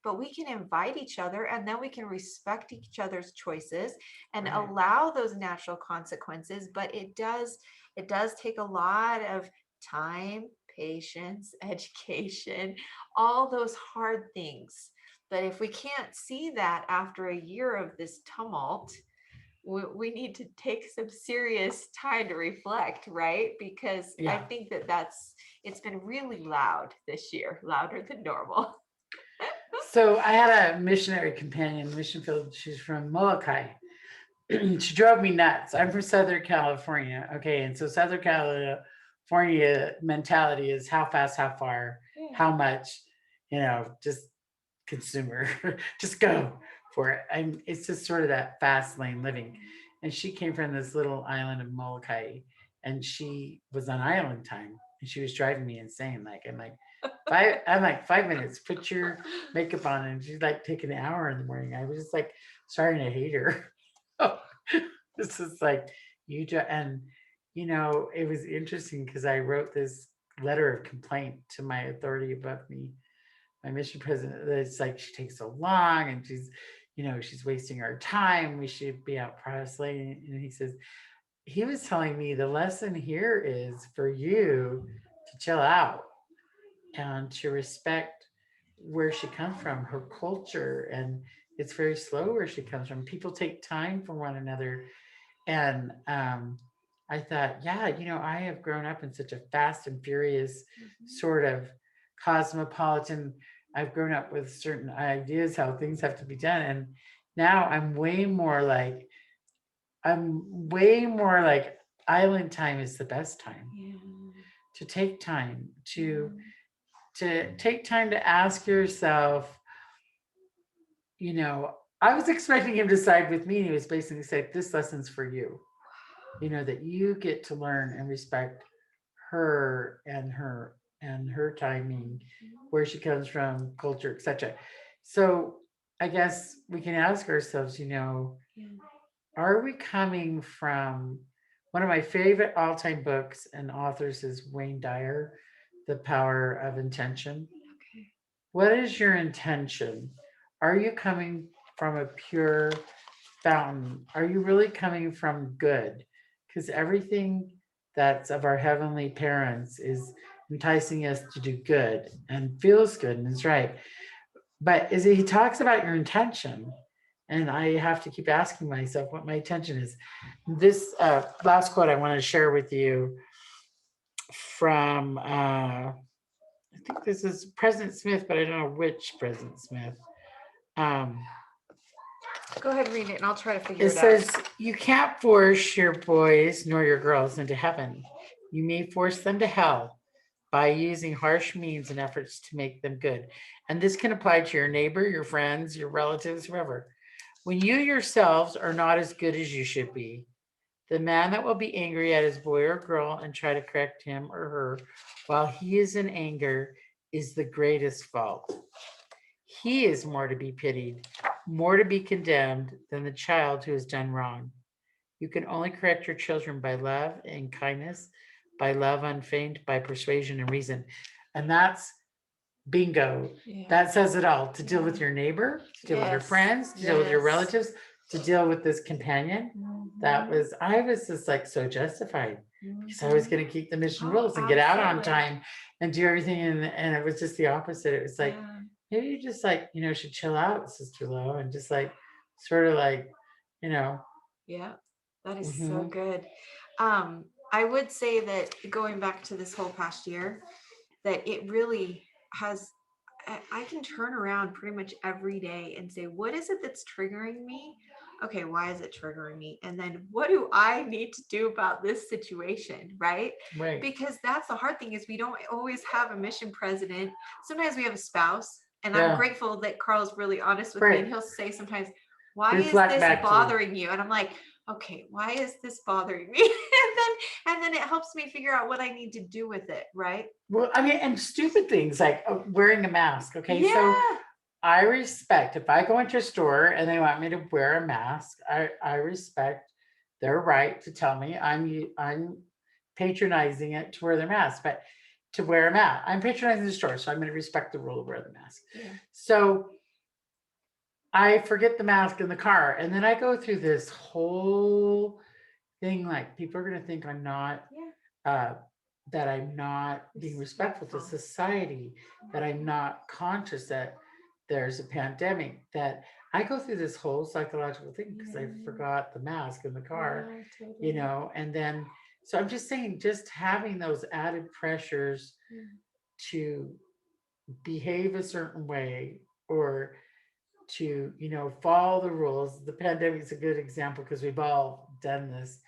but we can invite each other and then we can respect each other's choices and Right. allow those natural consequences. But it does take a lot of time, patience, education, all those hard things. But if we can't see that after a year of this tumult, we need to take some serious time to reflect, right? Because I Yeah. think it's been really loud this year, louder than normal. So I had a missionary companion, mission field. She's from Molokai. She drove me nuts. I'm from Southern California. Okay. And so Southern California mentality is how fast, how far, how much, just consumer, just go for it. It's just sort of that fast lane living. And she came from this little island of Molokai, and she was on island time, and she was driving me insane. I'm like 5 minutes, put your makeup on, and she's like taking an hour in the morning. I was just like starting to hate her. This is like and it was interesting because I wrote this letter of complaint to my authority above me, my mission president. It's like she takes so long and she's wasting our time. We should be out prospering. And he was telling me the lesson here is for you to chill out and to respect where she comes from, her culture, and it's very slow where she comes from. People take time for one another, and I thought, yeah, I have grown up in such a fast and furious sort of cosmopolitan. I've grown up with certain ideas how things have to be done, and now I'm way more like island time is the best time Yeah. to take time to take time to ask yourself, you know, I was expecting him to side with me, and he was basically saying, this lesson's for you. That you get to learn and respect her timing, where she comes from, culture, etc. So I guess we can ask ourselves, Yeah. are we coming from one of my favorite all-time books and authors is Wayne Dyer, The Power of Intention. Okay. What is your intention? Are you coming from a pure fountain? Are you really coming from good? Because everything that's of our heavenly parents is enticing us to do good and feels good and is right. But he talks about your intention, and I have to keep asking myself what my intention is. This last quote I want to share with you from I think this is President Smith, but I don't know which President Smith. Um, Go ahead and read it and I'll try to figure it it out. says, you can't force your boys nor your girls into heaven. You may force them to hell by using harsh means and efforts to make them good. And this can apply to your neighbor, your friends, your relatives, whoever. When you yourselves are not as good as you should be, the man that will be angry at his boy or girl and try to correct him or her while he is in anger is the greatest fault. He is more to be pitied, more to be condemned than the child who has done wrong. You can only correct your children by love and kindness, by love unfeigned, by persuasion and reason. And that's bingo. Yeah. That says it all. To deal with your neighbor, to deal with your friends, to deal with your relatives, to deal with this companion. I was just like so justified because I was going to keep the mission rules and get out on time and do everything. And it was just the opposite. It was like, maybe you just should chill out, Sister Lowe, and just sort of Yeah, that is so good. I would say that going back to this whole past year, that it really has, I can turn around pretty much every day and say, what is it that's triggering me? Okay, why is it triggering me? And then what do I need to do about this situation? Right? Right. Because that's the hard thing is we don't always have a mission president. Sometimes we have a spouse. And I'm grateful that Carl's really honest with me. And he'll say sometimes, why is this bothering you? And I'm like, okay, why is this bothering me? and then it helps me figure out what I need to do with it, right? Well, I mean, and stupid things like wearing a mask. Okay, so I respect if I go into a store and they want me to wear a mask, I respect their right to tell me I'm patronizing it to wear their mask, but to wear a mask, I'm patronizing the store, so I'm going to respect the rule to wear the mask. Yeah. So I forget the mask in the car, and then I go through this whole thing like people are going to think I'm not that I'm not being respectful to society, that I'm not conscious that there's a pandemic, that I go through this whole psychological thing because I forgot the mask in the car, and then, so I'm just saying, just having those added pressures to behave a certain way or to, follow the rules. The pandemic is a good example because we've all done this.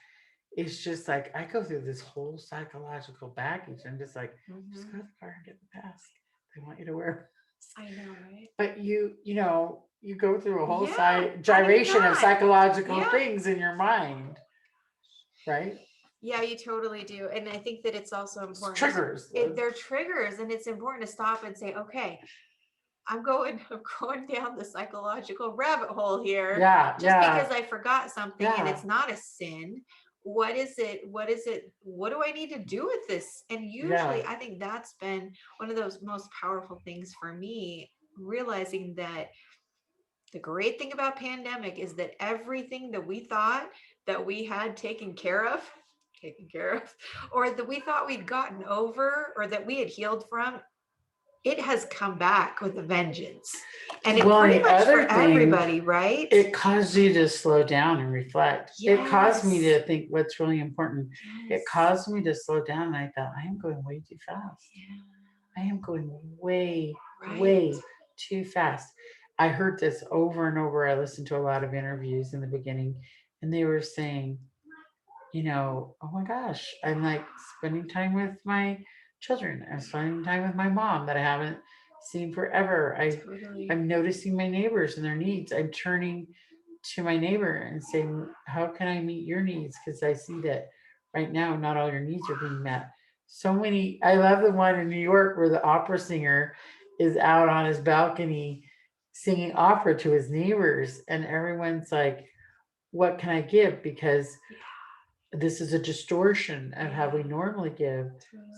It's just like I go through this whole psychological baggage. I'm just like, just go to the car and get the mask. They want you to wear. I know, right? But you go through a whole gyration of psychological things in your mind, right? Yeah, you totally do. And I think that it's also important. Triggers. They're triggers, and it's important to stop and say, okay, I'm going down the psychological rabbit hole here. Yeah. Just because I forgot something and it's not a sin, what is it? What do I need to do with this? And Yeah. usually I think that's been one of those most powerful things for me, realizing that the great thing about pandemic is that everything that we thought that we had taken care of, or that we thought we'd gotten over, or that we had healed from, it has come back with a vengeance. And it Well, and pretty the much for other thing, everybody, right? it caused you to slow down and reflect. It caused me Yes. to think what's really important. It Yes. caused me to slow down. And I thought, I am going way too fast. Yeah. I am going way, Right. way too fast. I heard this over and over. I listened to a lot of interviews in the beginning, and they were saying, oh my gosh, I'm like spending time with my children. I'm spending time with my mom that I haven't seen forever. Totally. I'm noticing my neighbors and their needs. I'm turning to my neighbor and saying, how can I meet your needs? Because I see that right now, not all your needs are being met. So many, I love the one in New York where the opera singer is out on his balcony singing opera to his neighbors, and everyone's like, what can I give? Because Yeah. this is a distortion of how we Yeah. normally give.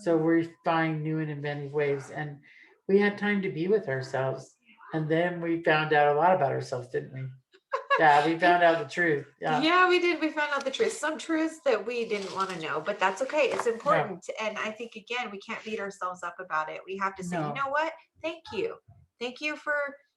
So Totally. we find new and inventive ways. And we had time to be with ourselves. And then we found out a lot about ourselves, didn't we? Yeah, we found out the truth. Yeah. Yeah, we did. We found out the truth. Some truths that we didn't want to know, but that's okay. It's Yeah. important. And I think, again, we can't beat ourselves up about it. We have to say, you No. know what? Thank you. Thank you for,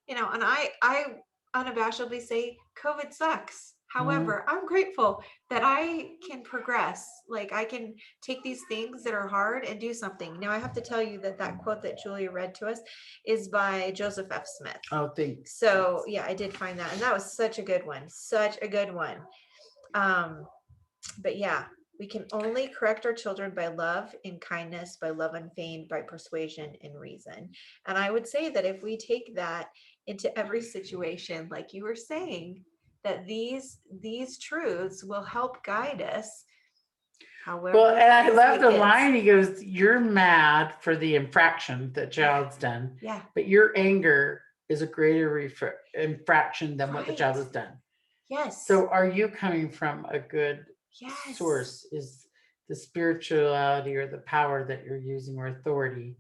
and I unabashedly say COVID sucks. Mm. However, I'm grateful that I can progress. Like, I can take these things that are hard and do something. Now, I have to tell you that that quote that Julia read to us is by Joseph F. Smith. Oh, thanks. So yeah, I did find that, and that was such a good one. Such a good one. Um, but yeah, we can only correct our children by love and kindness, by love unfeigned, by persuasion and reason. And I would say that if we take that into every situation, like you were saying, that these truths will help guide us Well, however and I crazy love it the gets. line. He goes, you're mad for the infraction that Yeah, child's done, yeah, but your anger is a greater infraction than what the right. child has done. Yes, So are you coming from a good yes. source? Is the spirituality or the power that you're using or authority,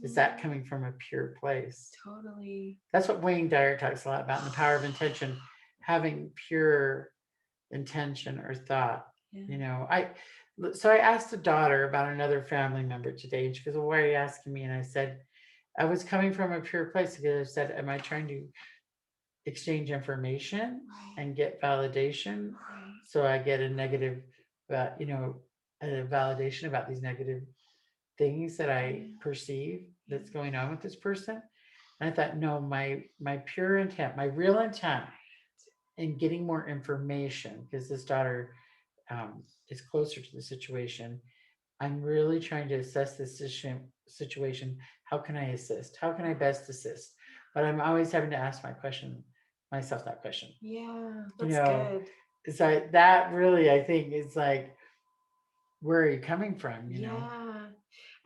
is that Mhm. coming from a pure place? Totally. That's what Wayne Dyer talks a lot about in the power of intention, having pure intention or thought. Yeah. You know, I asked a daughter about another family member today, and she goes, well, why are you asking me? And I said, I was coming from a pure place because I said, am I trying to exchange information Right. and get validation? Right. So I get a negative, a validation about these negative things that I Yeah. perceive Yeah. that's going on with this person. And I thought, no, my pure intent, my real intent in getting more information, because this daughter is closer to the situation. I'm really trying to assess this situation. How can I assist? How can I best assist? But I'm always having to ask myself that question. Yeah, You that's know, good. so that really, I think, is like, where are you coming from? Yeah.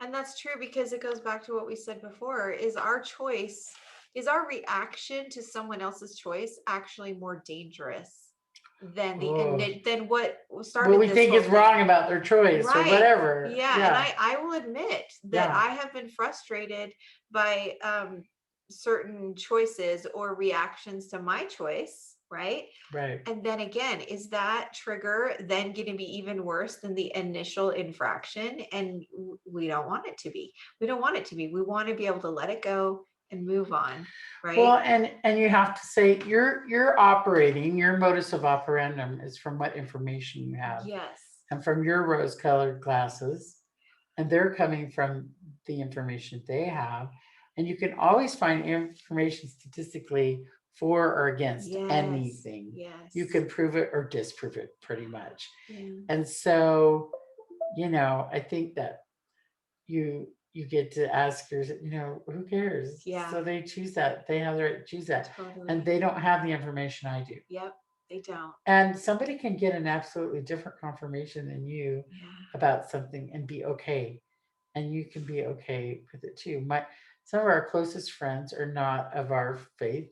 And that's true because it goes back to what we said before, is our choice, is our reaction to someone else's choice actually more dangerous than Oh, than what what started we this think whole is wrong thing? about their choice or Right. whatever. Yeah. And Yeah, I will admit that yeah, I have been frustrated by certain choices or reactions to my choice, right? right. And then again, is that trigger then going to be even worse than the initial infraction? And we don't want it to be. We don't want it to be. We want to be able to let it go and move on, right? Well, and you have to say you're operating, your modus of operandum is from what information you have Yes. and from your rose-colored glasses, and they're coming from the information they have. And you can always find information statistically for or against Yes. anything. You Yes. can prove it or disprove it pretty much. Yeah. And so, I think that you get to ask yourself, who cares? Yeah. So they choose that. They have the right to choose that. And Totally. they don't have the information I do. Yep. They don't. And somebody can get an absolutely different confirmation than you Yeah. about something and be okay. And you can be okay with it too. Some of our closest friends are not of our faith,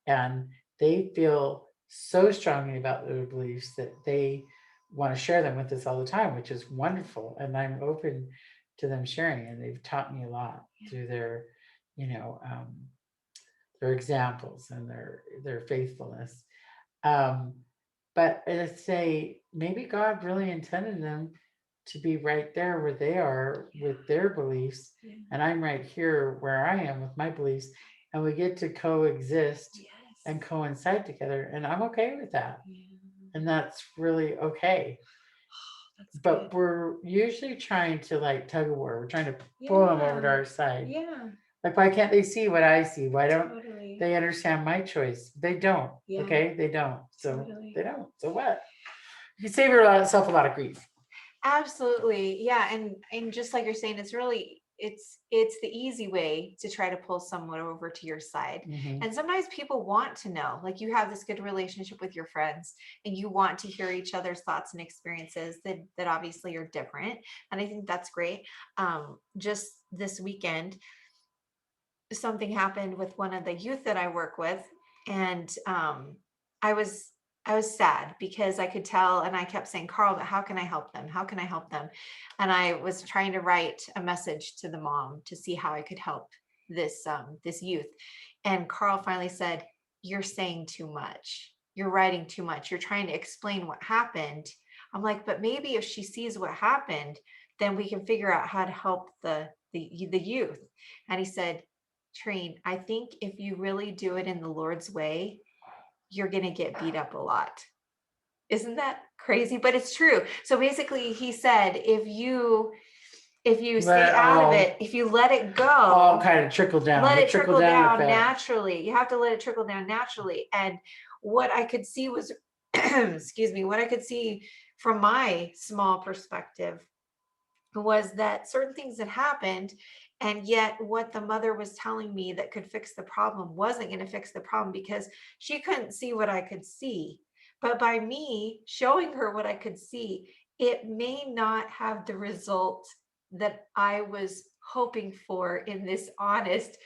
and they feel so strongly about their beliefs that they want to share them with us all the time, which is wonderful. And I'm open to them sharing. And they've taught me a lot through their, you know, their examples and their faithfulness. Um, but I say maybe God really intended them to be right there where they are with their beliefs, Yeah. and I'm right here where I am with my beliefs, and we get to coexist and Yes. coincide together, and I'm okay with that, Yeah. and that's really okay. That's good. But we're usually trying to like tug of war. We're trying to pull them over to Yeah. our side. Yeah. Like, why can't they see what I see? Why don't Totally. they understand my choice? They don't. Yeah. Okay, they don't. So Totally. they don't. So what? You save yourself a lot of grief. Absolutely. Yeah. And just like you're saying, it's really it's the easy way to try to pull someone over to your side. Mm-hmm. And sometimes people want to know, like you have this good relationship with your friends and you want to hear each other's thoughts and experiences that obviously are different. And I think that's great. Just this weekend, something happened with one of the youth that I work with, and I was I was sad because I could tell, and I kept saying, Carl, but how can I help them? How can I help them? And I was trying to write a message to the mom to see how I could help this youth. And Carl finally said, "You're saying too much. You're writing too much. You're trying to explain what happened." I'm like, but maybe if she sees what happened, then we can figure out how to help the youth. And he said, Trine, I think if you really do it in the Lord's way, you're going to get beat up a lot. Isn't that crazy? But it's true. So basically he said, if you Let stay it out of all it, if you let it all go, kind of trickle down. let The it trickle trickle down down effect. naturally. You have to let it trickle down naturally. And what I could see was, excuse me, what I could see from my small perspective was that certain things had happened, and yet what the mother was telling me that could fix the problem wasn't going to fix the problem because she couldn't see what I could see. But by me showing her what I could see, it may not have the result that I was hoping for in this honest,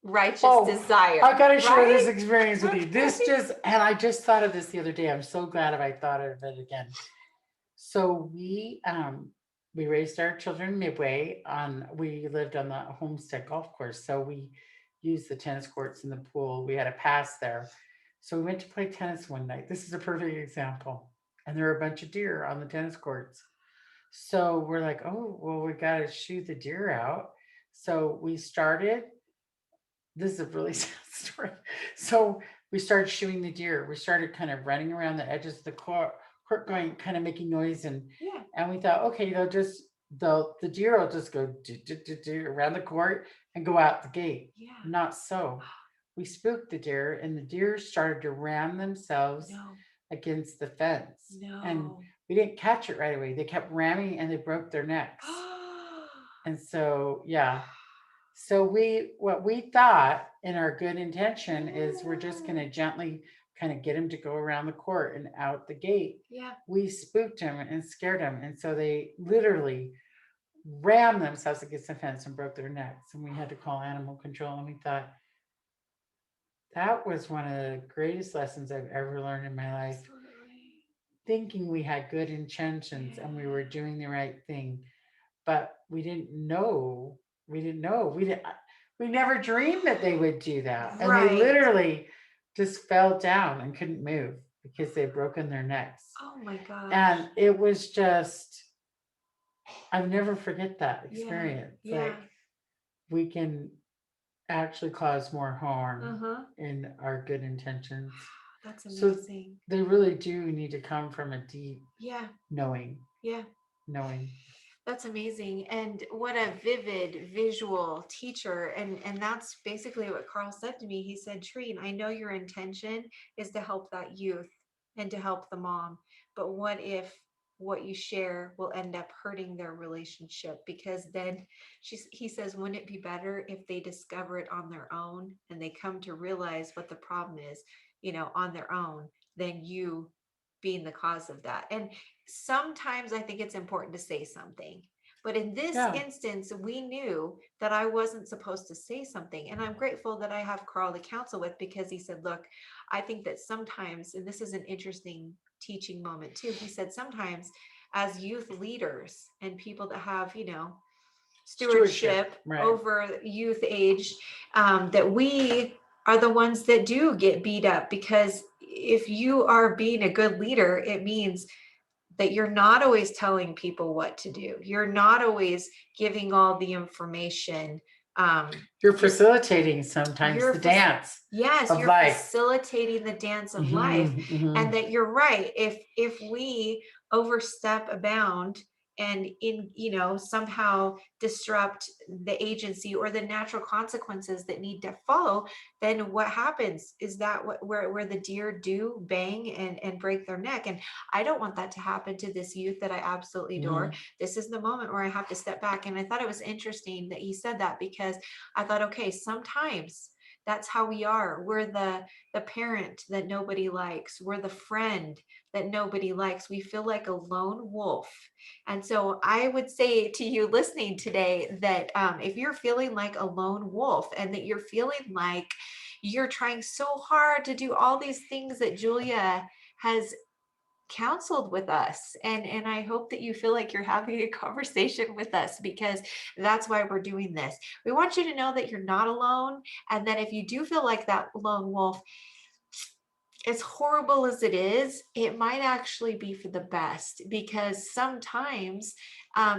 righteous Oh, desire, I gotta share this right? experience with you. This Okay. just, and I just thought of this the other day. I'm so glad I thought of it again. So we raised our children midway on, we lived on the homestead golf course. So we used the tennis courts and the pool. We had a pass there. So we went to play tennis one night. This is a perfect example. And there were a bunch of deer on the tennis courts. So we're like, oh, well, we got to shoot the deer out. So we started, this is a really sad story. So we started shooting the deer. We started kind of running around the edges of the court going, kind of making noise. Yeah. And we thought, okay, the deer will just go around the court and go out the gate. Yeah. Not so. We spooked the deer, and the deer started to ram themselves No. against the fence. And No. we didn't catch it right away. They kept ramming and they broke their necks. And so, yeah. So what we thought in our good intention is we're just going to gently kind of get him to go around the court and out the gate. Yeah. We spooked him and scared him. And so they literally rammed themselves against the fence and broke their necks. And we had to call animal control. And we thought, that was one of the greatest lessons I've ever learned in my life. Absolutely. Thinking we had good intentions and we were Yeah. doing the right thing, but we didn't know. We didn't know. We never dreamed that they would do that. And they Right. literally just fell down and couldn't move because they'd broken their necks. Oh my gosh. And it was just, I'll never forget that Yeah. experience. Yeah. Like, we can actually cause more harm Uh-huh. in our good intentions. That's So amazing. they really do need to come from a deep Yeah. knowing. Yeah. Knowing. That's amazing. And what a vivid visual teacher. And that's basically what Carl said to me. He said, Trine, I know your intention is to help that youth and to help the mom. But what if what you share will end up hurting their relationship? Because then he says, wouldn't it be better if they discover it on their own and they come to realize what the problem is, on their own, than you being the cause of that? And sometimes I think it's important to say something, But in this Yeah. instance, we knew that I wasn't supposed to say something. And I'm grateful that I have Carl to counsel with, because he said, look, I think that sometimes, and this is an interesting teaching moment too, he said, sometimes as youth leaders and people that have, Stewardship. stewardship Right. over youth age, that we are the ones that do get beat up, because if you are being a good leader, it means that you're not always telling people what to do. You're not always giving all the information. You're facilitating sometimes You're the dance yes, of you're life. facilitating the dance of life. Mhm, mhm. And that you're right. If we overstep a bound and somehow disrupt the agency or the natural consequences that need to follow, then what happens is that where the deer do bang and break their neck. And I don't want that to happen to this youth that I absolutely adore. Mhm. This is the moment where I have to step back. And I thought it was interesting that he said that, because I thought, okay, sometimes that's how we are. We're the parent that nobody likes. We're the friend that nobody likes. We feel like a lone wolf. And so I would say to you listening today that if you're feeling like a lone wolf, and that you're feeling like you're trying so hard to do all these things that Julia has counseled with us, and I hope that you feel like you're having a conversation with us, because that's why we're doing this. We want you to know that you're not alone, and that if you do feel like that lone wolf, as horrible as it is, it might actually be for the best, because sometimes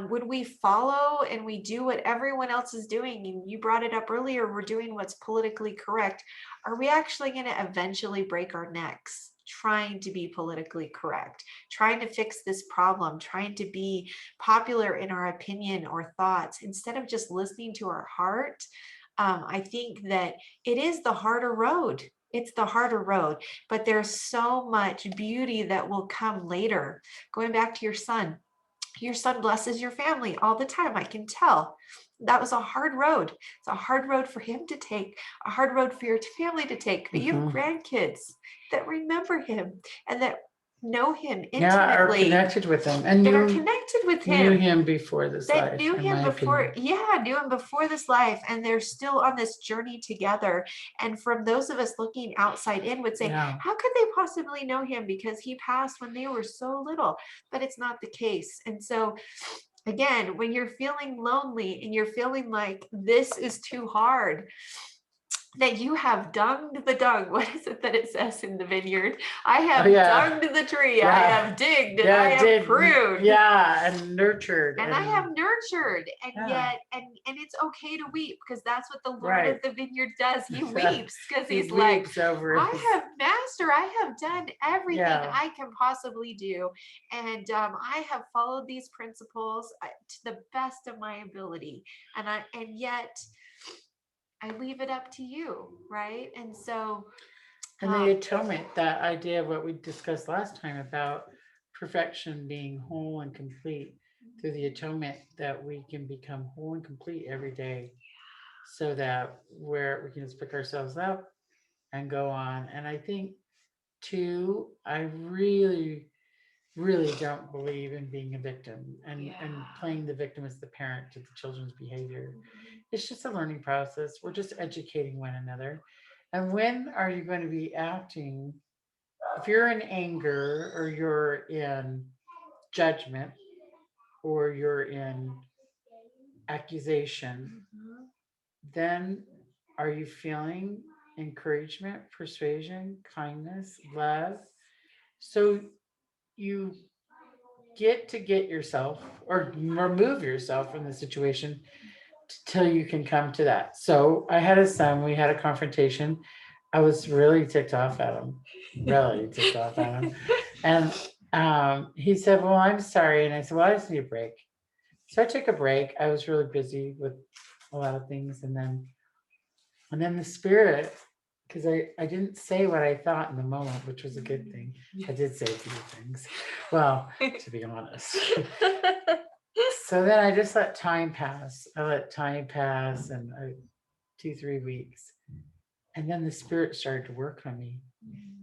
when we follow and we do what everyone else is doing, and you brought it up earlier, we're doing what's politically correct, are we actually going to eventually break our necks trying to be politically correct, trying to fix this problem, trying to be popular in our opinion or thoughts, instead of just listening to our heart? I think that it is the harder road. It's the harder road, but there's so much beauty that will come later. Going back to your son blesses your family all the time. I can tell. That was a hard road. It's a hard road for him to take, a hard road for your family to take. But you have Mhm. grandkids that remember him and that know him Yeah, are intimately, connected with him and that are connected with knew him, him before this that life, knew in him my before, opinion. yeah, knew him before this life, and they're still on this journey together. And from those of us looking outside in would say, Yeah. how could they possibly know him, because he passed when they were so little? But it's not the case. And so again, when you're feeling lonely and you're feeling like this is too hard, that you have dunged the dung. What is it that it says in the vineyard? I Oh have yeah. dunged the tree. I Yeah. have digged and Yeah, I I have did. pruned Yeah, and nurtured and I and have nurtured. And yeah, yet and it's okay to weep, because that's what the Lord of right. the vineyard does. He Yeah. weeps because He he's like, weeps over I his have master, I have done everything yeah. I can possibly do, and I have followed these principles to the best of my ability, and yet I leave it up to you, right? And so And the atonement, that idea of what we discussed last time about perfection being whole and complete through the atonement, that we can become whole and complete every day so that where we can just pick ourselves up and go on. And I think too, I really don't believe in being a victim and playing the victim as the parent to the children's behavior. It's just a learning process. We're just educating one another. And when are you going to be acting? If you're in anger or you're in judgment or you're in accusation, mhm, then are you feeling encouragement, persuasion, kindness, love? So you get yourself or remove yourself from the situation till you can come to that. So I had a son, we had a confrontation. I was really ticked off at him, really ticked off at him. And he said, well, I'm sorry. And I said, well, I just need a break. So I took a break. I was really busy with a lot of things. And then the spirit, because I didn't say what I thought in the moment, which was a good thing. I did say a few things. Well, to be honest. So then I just let time pass. I let time pass and 2-3 weeks. And then the spirit started to work on me,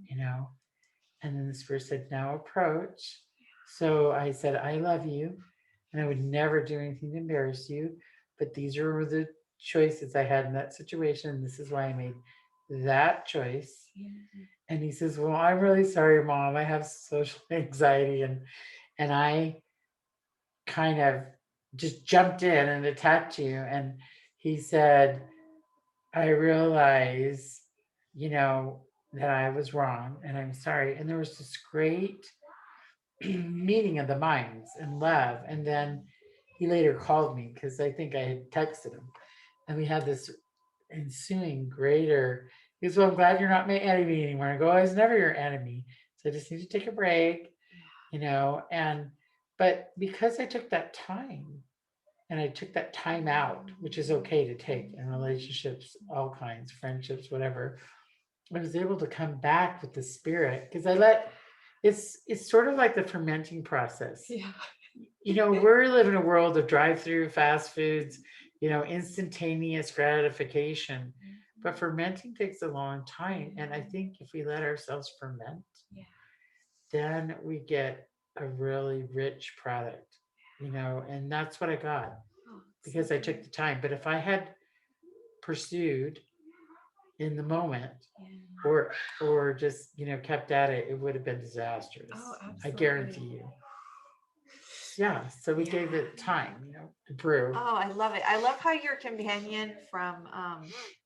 you know. And then the spirit said, now approach. So I said, I love you. and I would never do anything to embarrass you. But these are the choices I had in that situation. And this is why I made that choice. Yeah. And he says, well, I'm really sorry, Mom. I have social anxiety. And I kind of just jumped in and attacked you. And he said, I realize, that I was wrong and I'm sorry. And there was this great meeting of the minds and love. And then he later called me because I think I had texted him. And we had this ensuing greater. He goes, well, I'm glad you're not my enemy anymore. I go, I was never your enemy. So I just need to take a break, and but because I took that time and I took that time out, which is okay to take in relationships, all kinds, friendships, whatever, I was able to come back with the spirit because it's sort of like the fermenting process. Yeah. We're living in a world of drive-through fast foods, instantaneous gratification. But fermenting takes a long time. And I think if we let ourselves ferment, Yeah. then we get a really rich product, and that's what I got Oh, because I took the time. But if I had pursued in the moment yeah. or just, kept at it, it would have been disastrous. Oh, I absolutely. guarantee you. Yeah. So we gave it time, to brew. Oh, I love it. I love how your companion from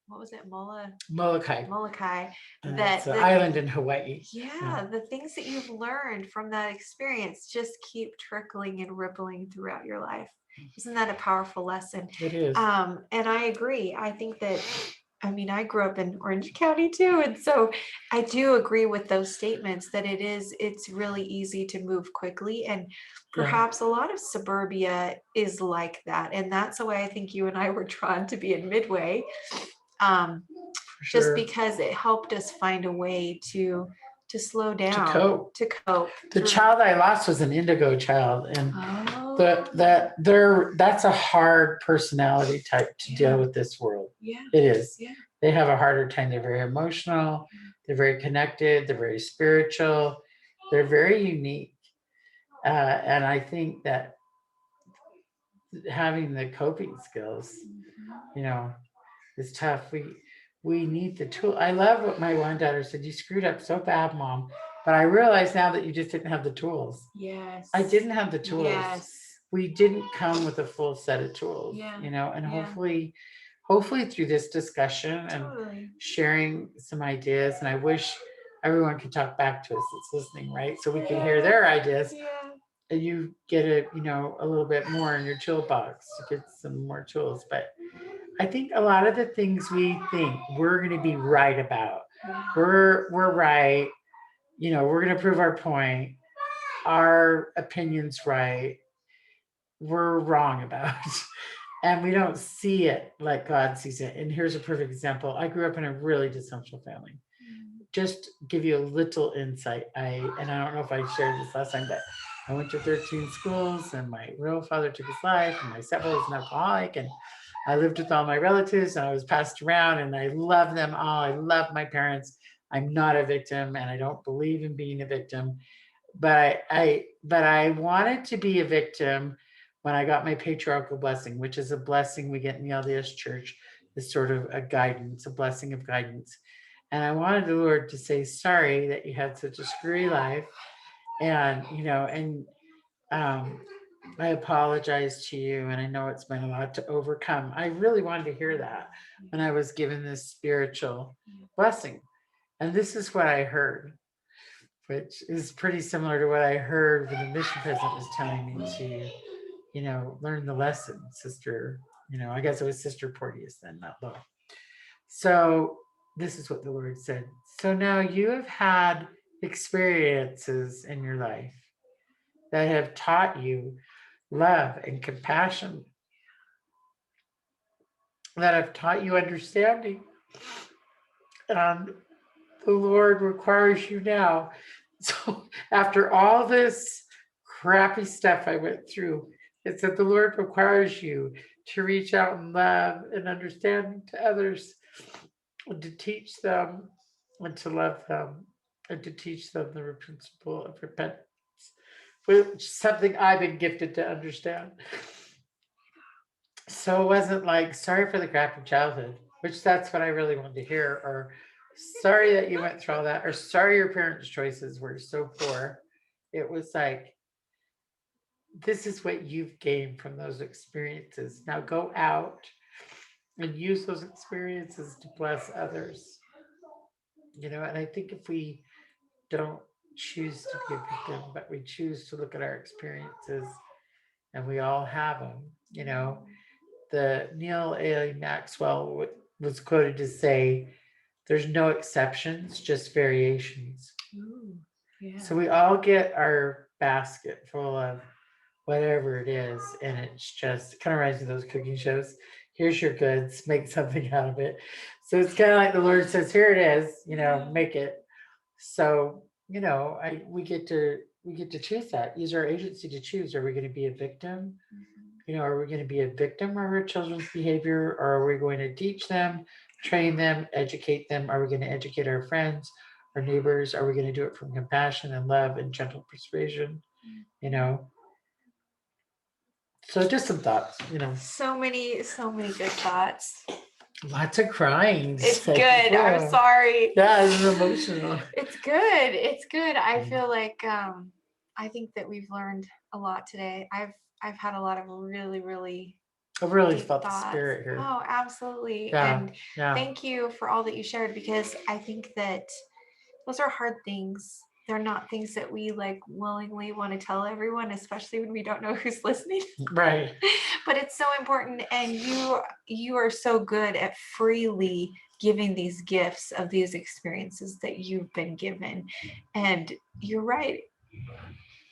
what was it, Molokai. Molokai, It's that an the island in Hawaii. yeah, the things that you've learned from that experience just keep trickling and rippling throughout your life. Isn't that a powerful lesson? It is. And I agree. I think that, I mean, I grew up in Orange County too. And so I do agree with those statements that it's really easy to move quickly. And perhaps a lot of suburbia is like that. And that's the way I think you and I were drawn to be in Midway. Just because it helped us find a way to slow down, cope. to cope. The child I lost was an indigo child, and Oh, that's a hard personality type to deal with this world. yeah, It is. yeah. They have a harder time. They're very emotional. They're very connected. They're very spiritual. They're very unique. And I think that having the coping skills, is tough. We need the tool. I love what my one daughter said. You screwed up so bad, Mom. But I realize now that you just didn't have the tools. Yes. I didn't have the tools. Yes. We didn't come with a full set of tools. Yeah. And Yeah. hopefully through this discussion and sharing some ideas, and I wish everyone could talk back to us that's listening, right? So we can hear their ideas. Yeah. And you get a little bit more in your tool box to get some more tools. But I think a lot of the things we think we're going to be right about, we're right. We're going to prove our point. Our opinion's right. We're wrong about. And we don't see it like God sees it. And here's a perfect example. I grew up in a really dysfunctional family. Just give you a little insight. I don't know if I shared this last time, but I went to 13 schools, and my real father took his life, and my stepfather was an alcoholic, and I lived with all my relatives, and I was passed around, and I love them all. I love my parents. I'm not a victim, and I don't believe in being a victim. But I wanted to be a victim when I got my patriarchal blessing, which is a blessing we get in the LDS Church. Is sort of a guidance, a blessing of guidance. And I wanted the Lord to say, sorry that you had such a screwy life. And, I apologize to you. And I know it's been a lot to overcome. I really wanted to hear that when I was given this spiritual blessing. And this is what I heard, which is pretty similar to what I heard when the mission president was telling me to, learn the lesson, sister. I guess it was Sister Porteous then, not Lowe. So this is what the Lord said. So now you have had experiences in your life that have taught you love and compassion, that have taught you understanding. And the Lord requires you now. So after all this crappy stuff I went through, it said the Lord requires you to reach out in love and understanding to others, and to teach them and to love them, and to teach them the principle of repentance which is something I've been gifted to understand. So it wasn't like, sorry for the crappy childhood, which that's what I really wanted to hear, or sorry that you went through all that, or sorry your parents' choices were so poor. It was like, this is what you've gained from those experiences. Now go out and use those experiences to bless others. And I think if we don't choose to be a victim, but we choose to look at our experiences, and we all have them. The Neil A. Maxwell was quoted to say, "There's no exceptions, just variations." Ooh, yeah. So we all get our basket full of whatever it is, and it's just kind of reminds me of those cooking shows. Here's your goods, make something out of it. So it's kind of like the Lord says, "Here it is, Yeah. make it." So I we get to choose that. Use our agency to choose. Are we going to be a victim? Are we going to be a victim of our children's behavior, or are we going to teach them, train them, educate them? Are we going to educate our friends, our neighbors? Are we going to do it from compassion and love and gentle persuasion? You know. So just some thoughts. So many good thoughts. Lots of crying. It's good. I'm sorry. Yeah, it's emotional. It's good. It's good. I feel like I think that we've learned a lot today. I've had a lot of really I really deep felt thoughts. the spirit here. Oh, absolutely. Yeah, And yeah. thank you for all that you shared, because I think that those are hard things. They're not things that we like willingly want to tell everyone, especially when we don't know who's listening. Right. But it's so important, and you are so good at freely giving these gifts of these experiences that you've been given. And you're right,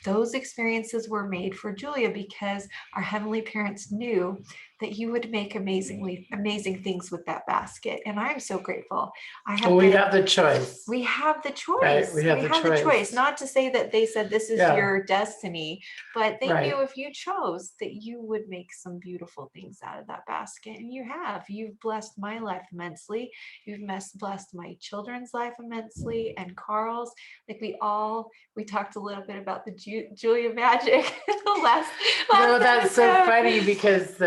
those experiences were made for Julia because our heavenly parents knew that you would make amazing things with that basket. And I'm so grateful. We have the choice. We have the choice. Right, we have the choice. Not to say that they said this is Yeah. your destiny, but they Right. knew if you chose that you would make some beautiful things out of that basket. And you have. You've blessed my life immensely. You've blessed my children's life immensely, and Carl's. Like we talked a little bit about the Julia magic last That's so episode. funny, because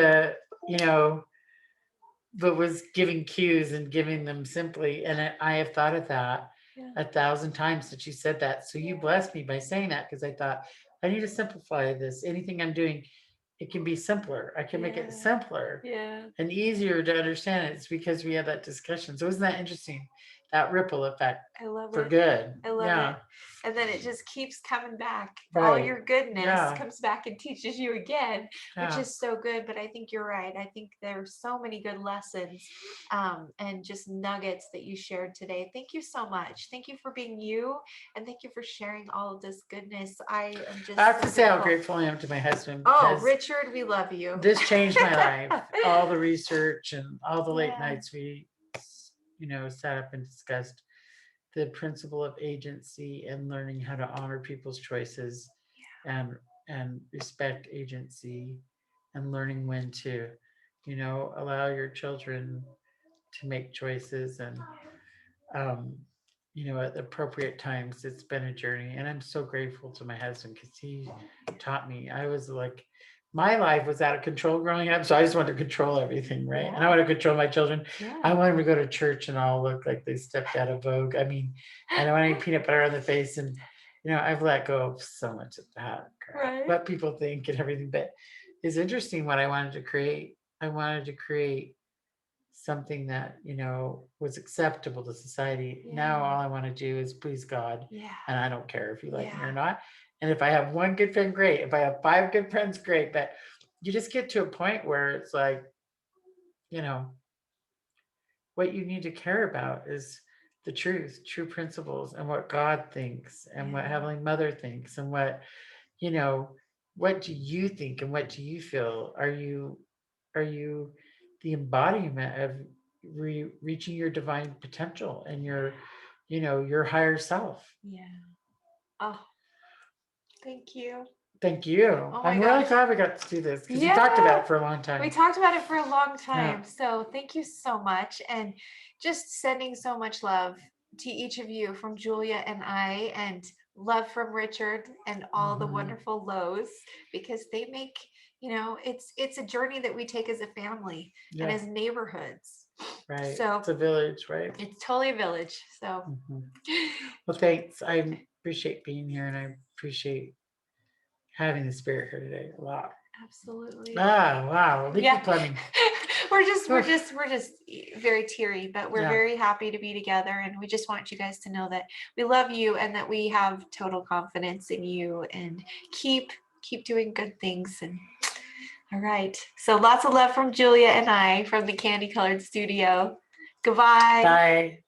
but was giving cues and giving them simply. And I have thought of that 1,000 times that you said that. So you blessed me by saying that, because I thought, I need to simplify this. Anything I'm doing, it can be simpler. I can make it simpler and easier to understand. It's because we had that discussion. So isn't that interesting? That ripple effect. I love for it. good. I love it. And then it just keeps coming back. Right. All your goodness Yeah. comes back and teaches you again, which Yeah. is so good. But I think you're right. I think there's so many good lessons and just nuggets that you shared today. Thank you so much. Thank you for being you, and thank you for sharing all of this goodness. I have to say how grateful I am to my husband. Oh, Richard, we love you. This changed my life. All the research and all the late nights we sat up and discussed the principle of agency and learning how to honor people's choices and respect agency, and learning when to allow your children to make choices, and at the appropriate times. It's been a journey, and I'm so grateful to my husband, because he taught me. I was like, my life was out of control growing up, so I just wanted to control everything, right? And I want to control my children. I want them to go to church and all look like they stepped out of Vogue. I mean, I don't want any peanut butter on the face, and I've let go of so much of that crap, what people think and everything. But it's interesting what I wanted to create. I wanted to create something that was acceptable to society. Now all I want to do is please God, and I don't care if you like me or not. And if I have one good friend, great. If I have 5 good friends, great. But you just get to a point where it's like, what you need to care about is the truth, true principles, and what God thinks, and what Heavenly Mother thinks, and what do you think, and what do you feel? Are you the embodiment of reaching your divine potential and your higher self? Oh, thank you. Thank you. I'm really glad we got to do this, because we talked about it for a long time. We talked about it for a long time. So thank you so much. And just sending so much love to each of you from Julia and I. And love from Richard and all the Mhm. wonderful lows, because they make, it's a journey that we take as a family and Yeah, as neighborhoods. right. So It's a village, right? it's totally a village. So Mhm. Well, thanks. I appreciate being here and I appreciate having the spirit here today a lot. absolutely. Wow. Leave me Yeah. coming. we're just very teary, but we're Yeah. very happy to be together, and we just want you guys to know that we love you and that we have total confidence in you, and keep doing good things. And all right, so lots of love from Julia and I from the Candy Colored Studio. Goodbye. Bye.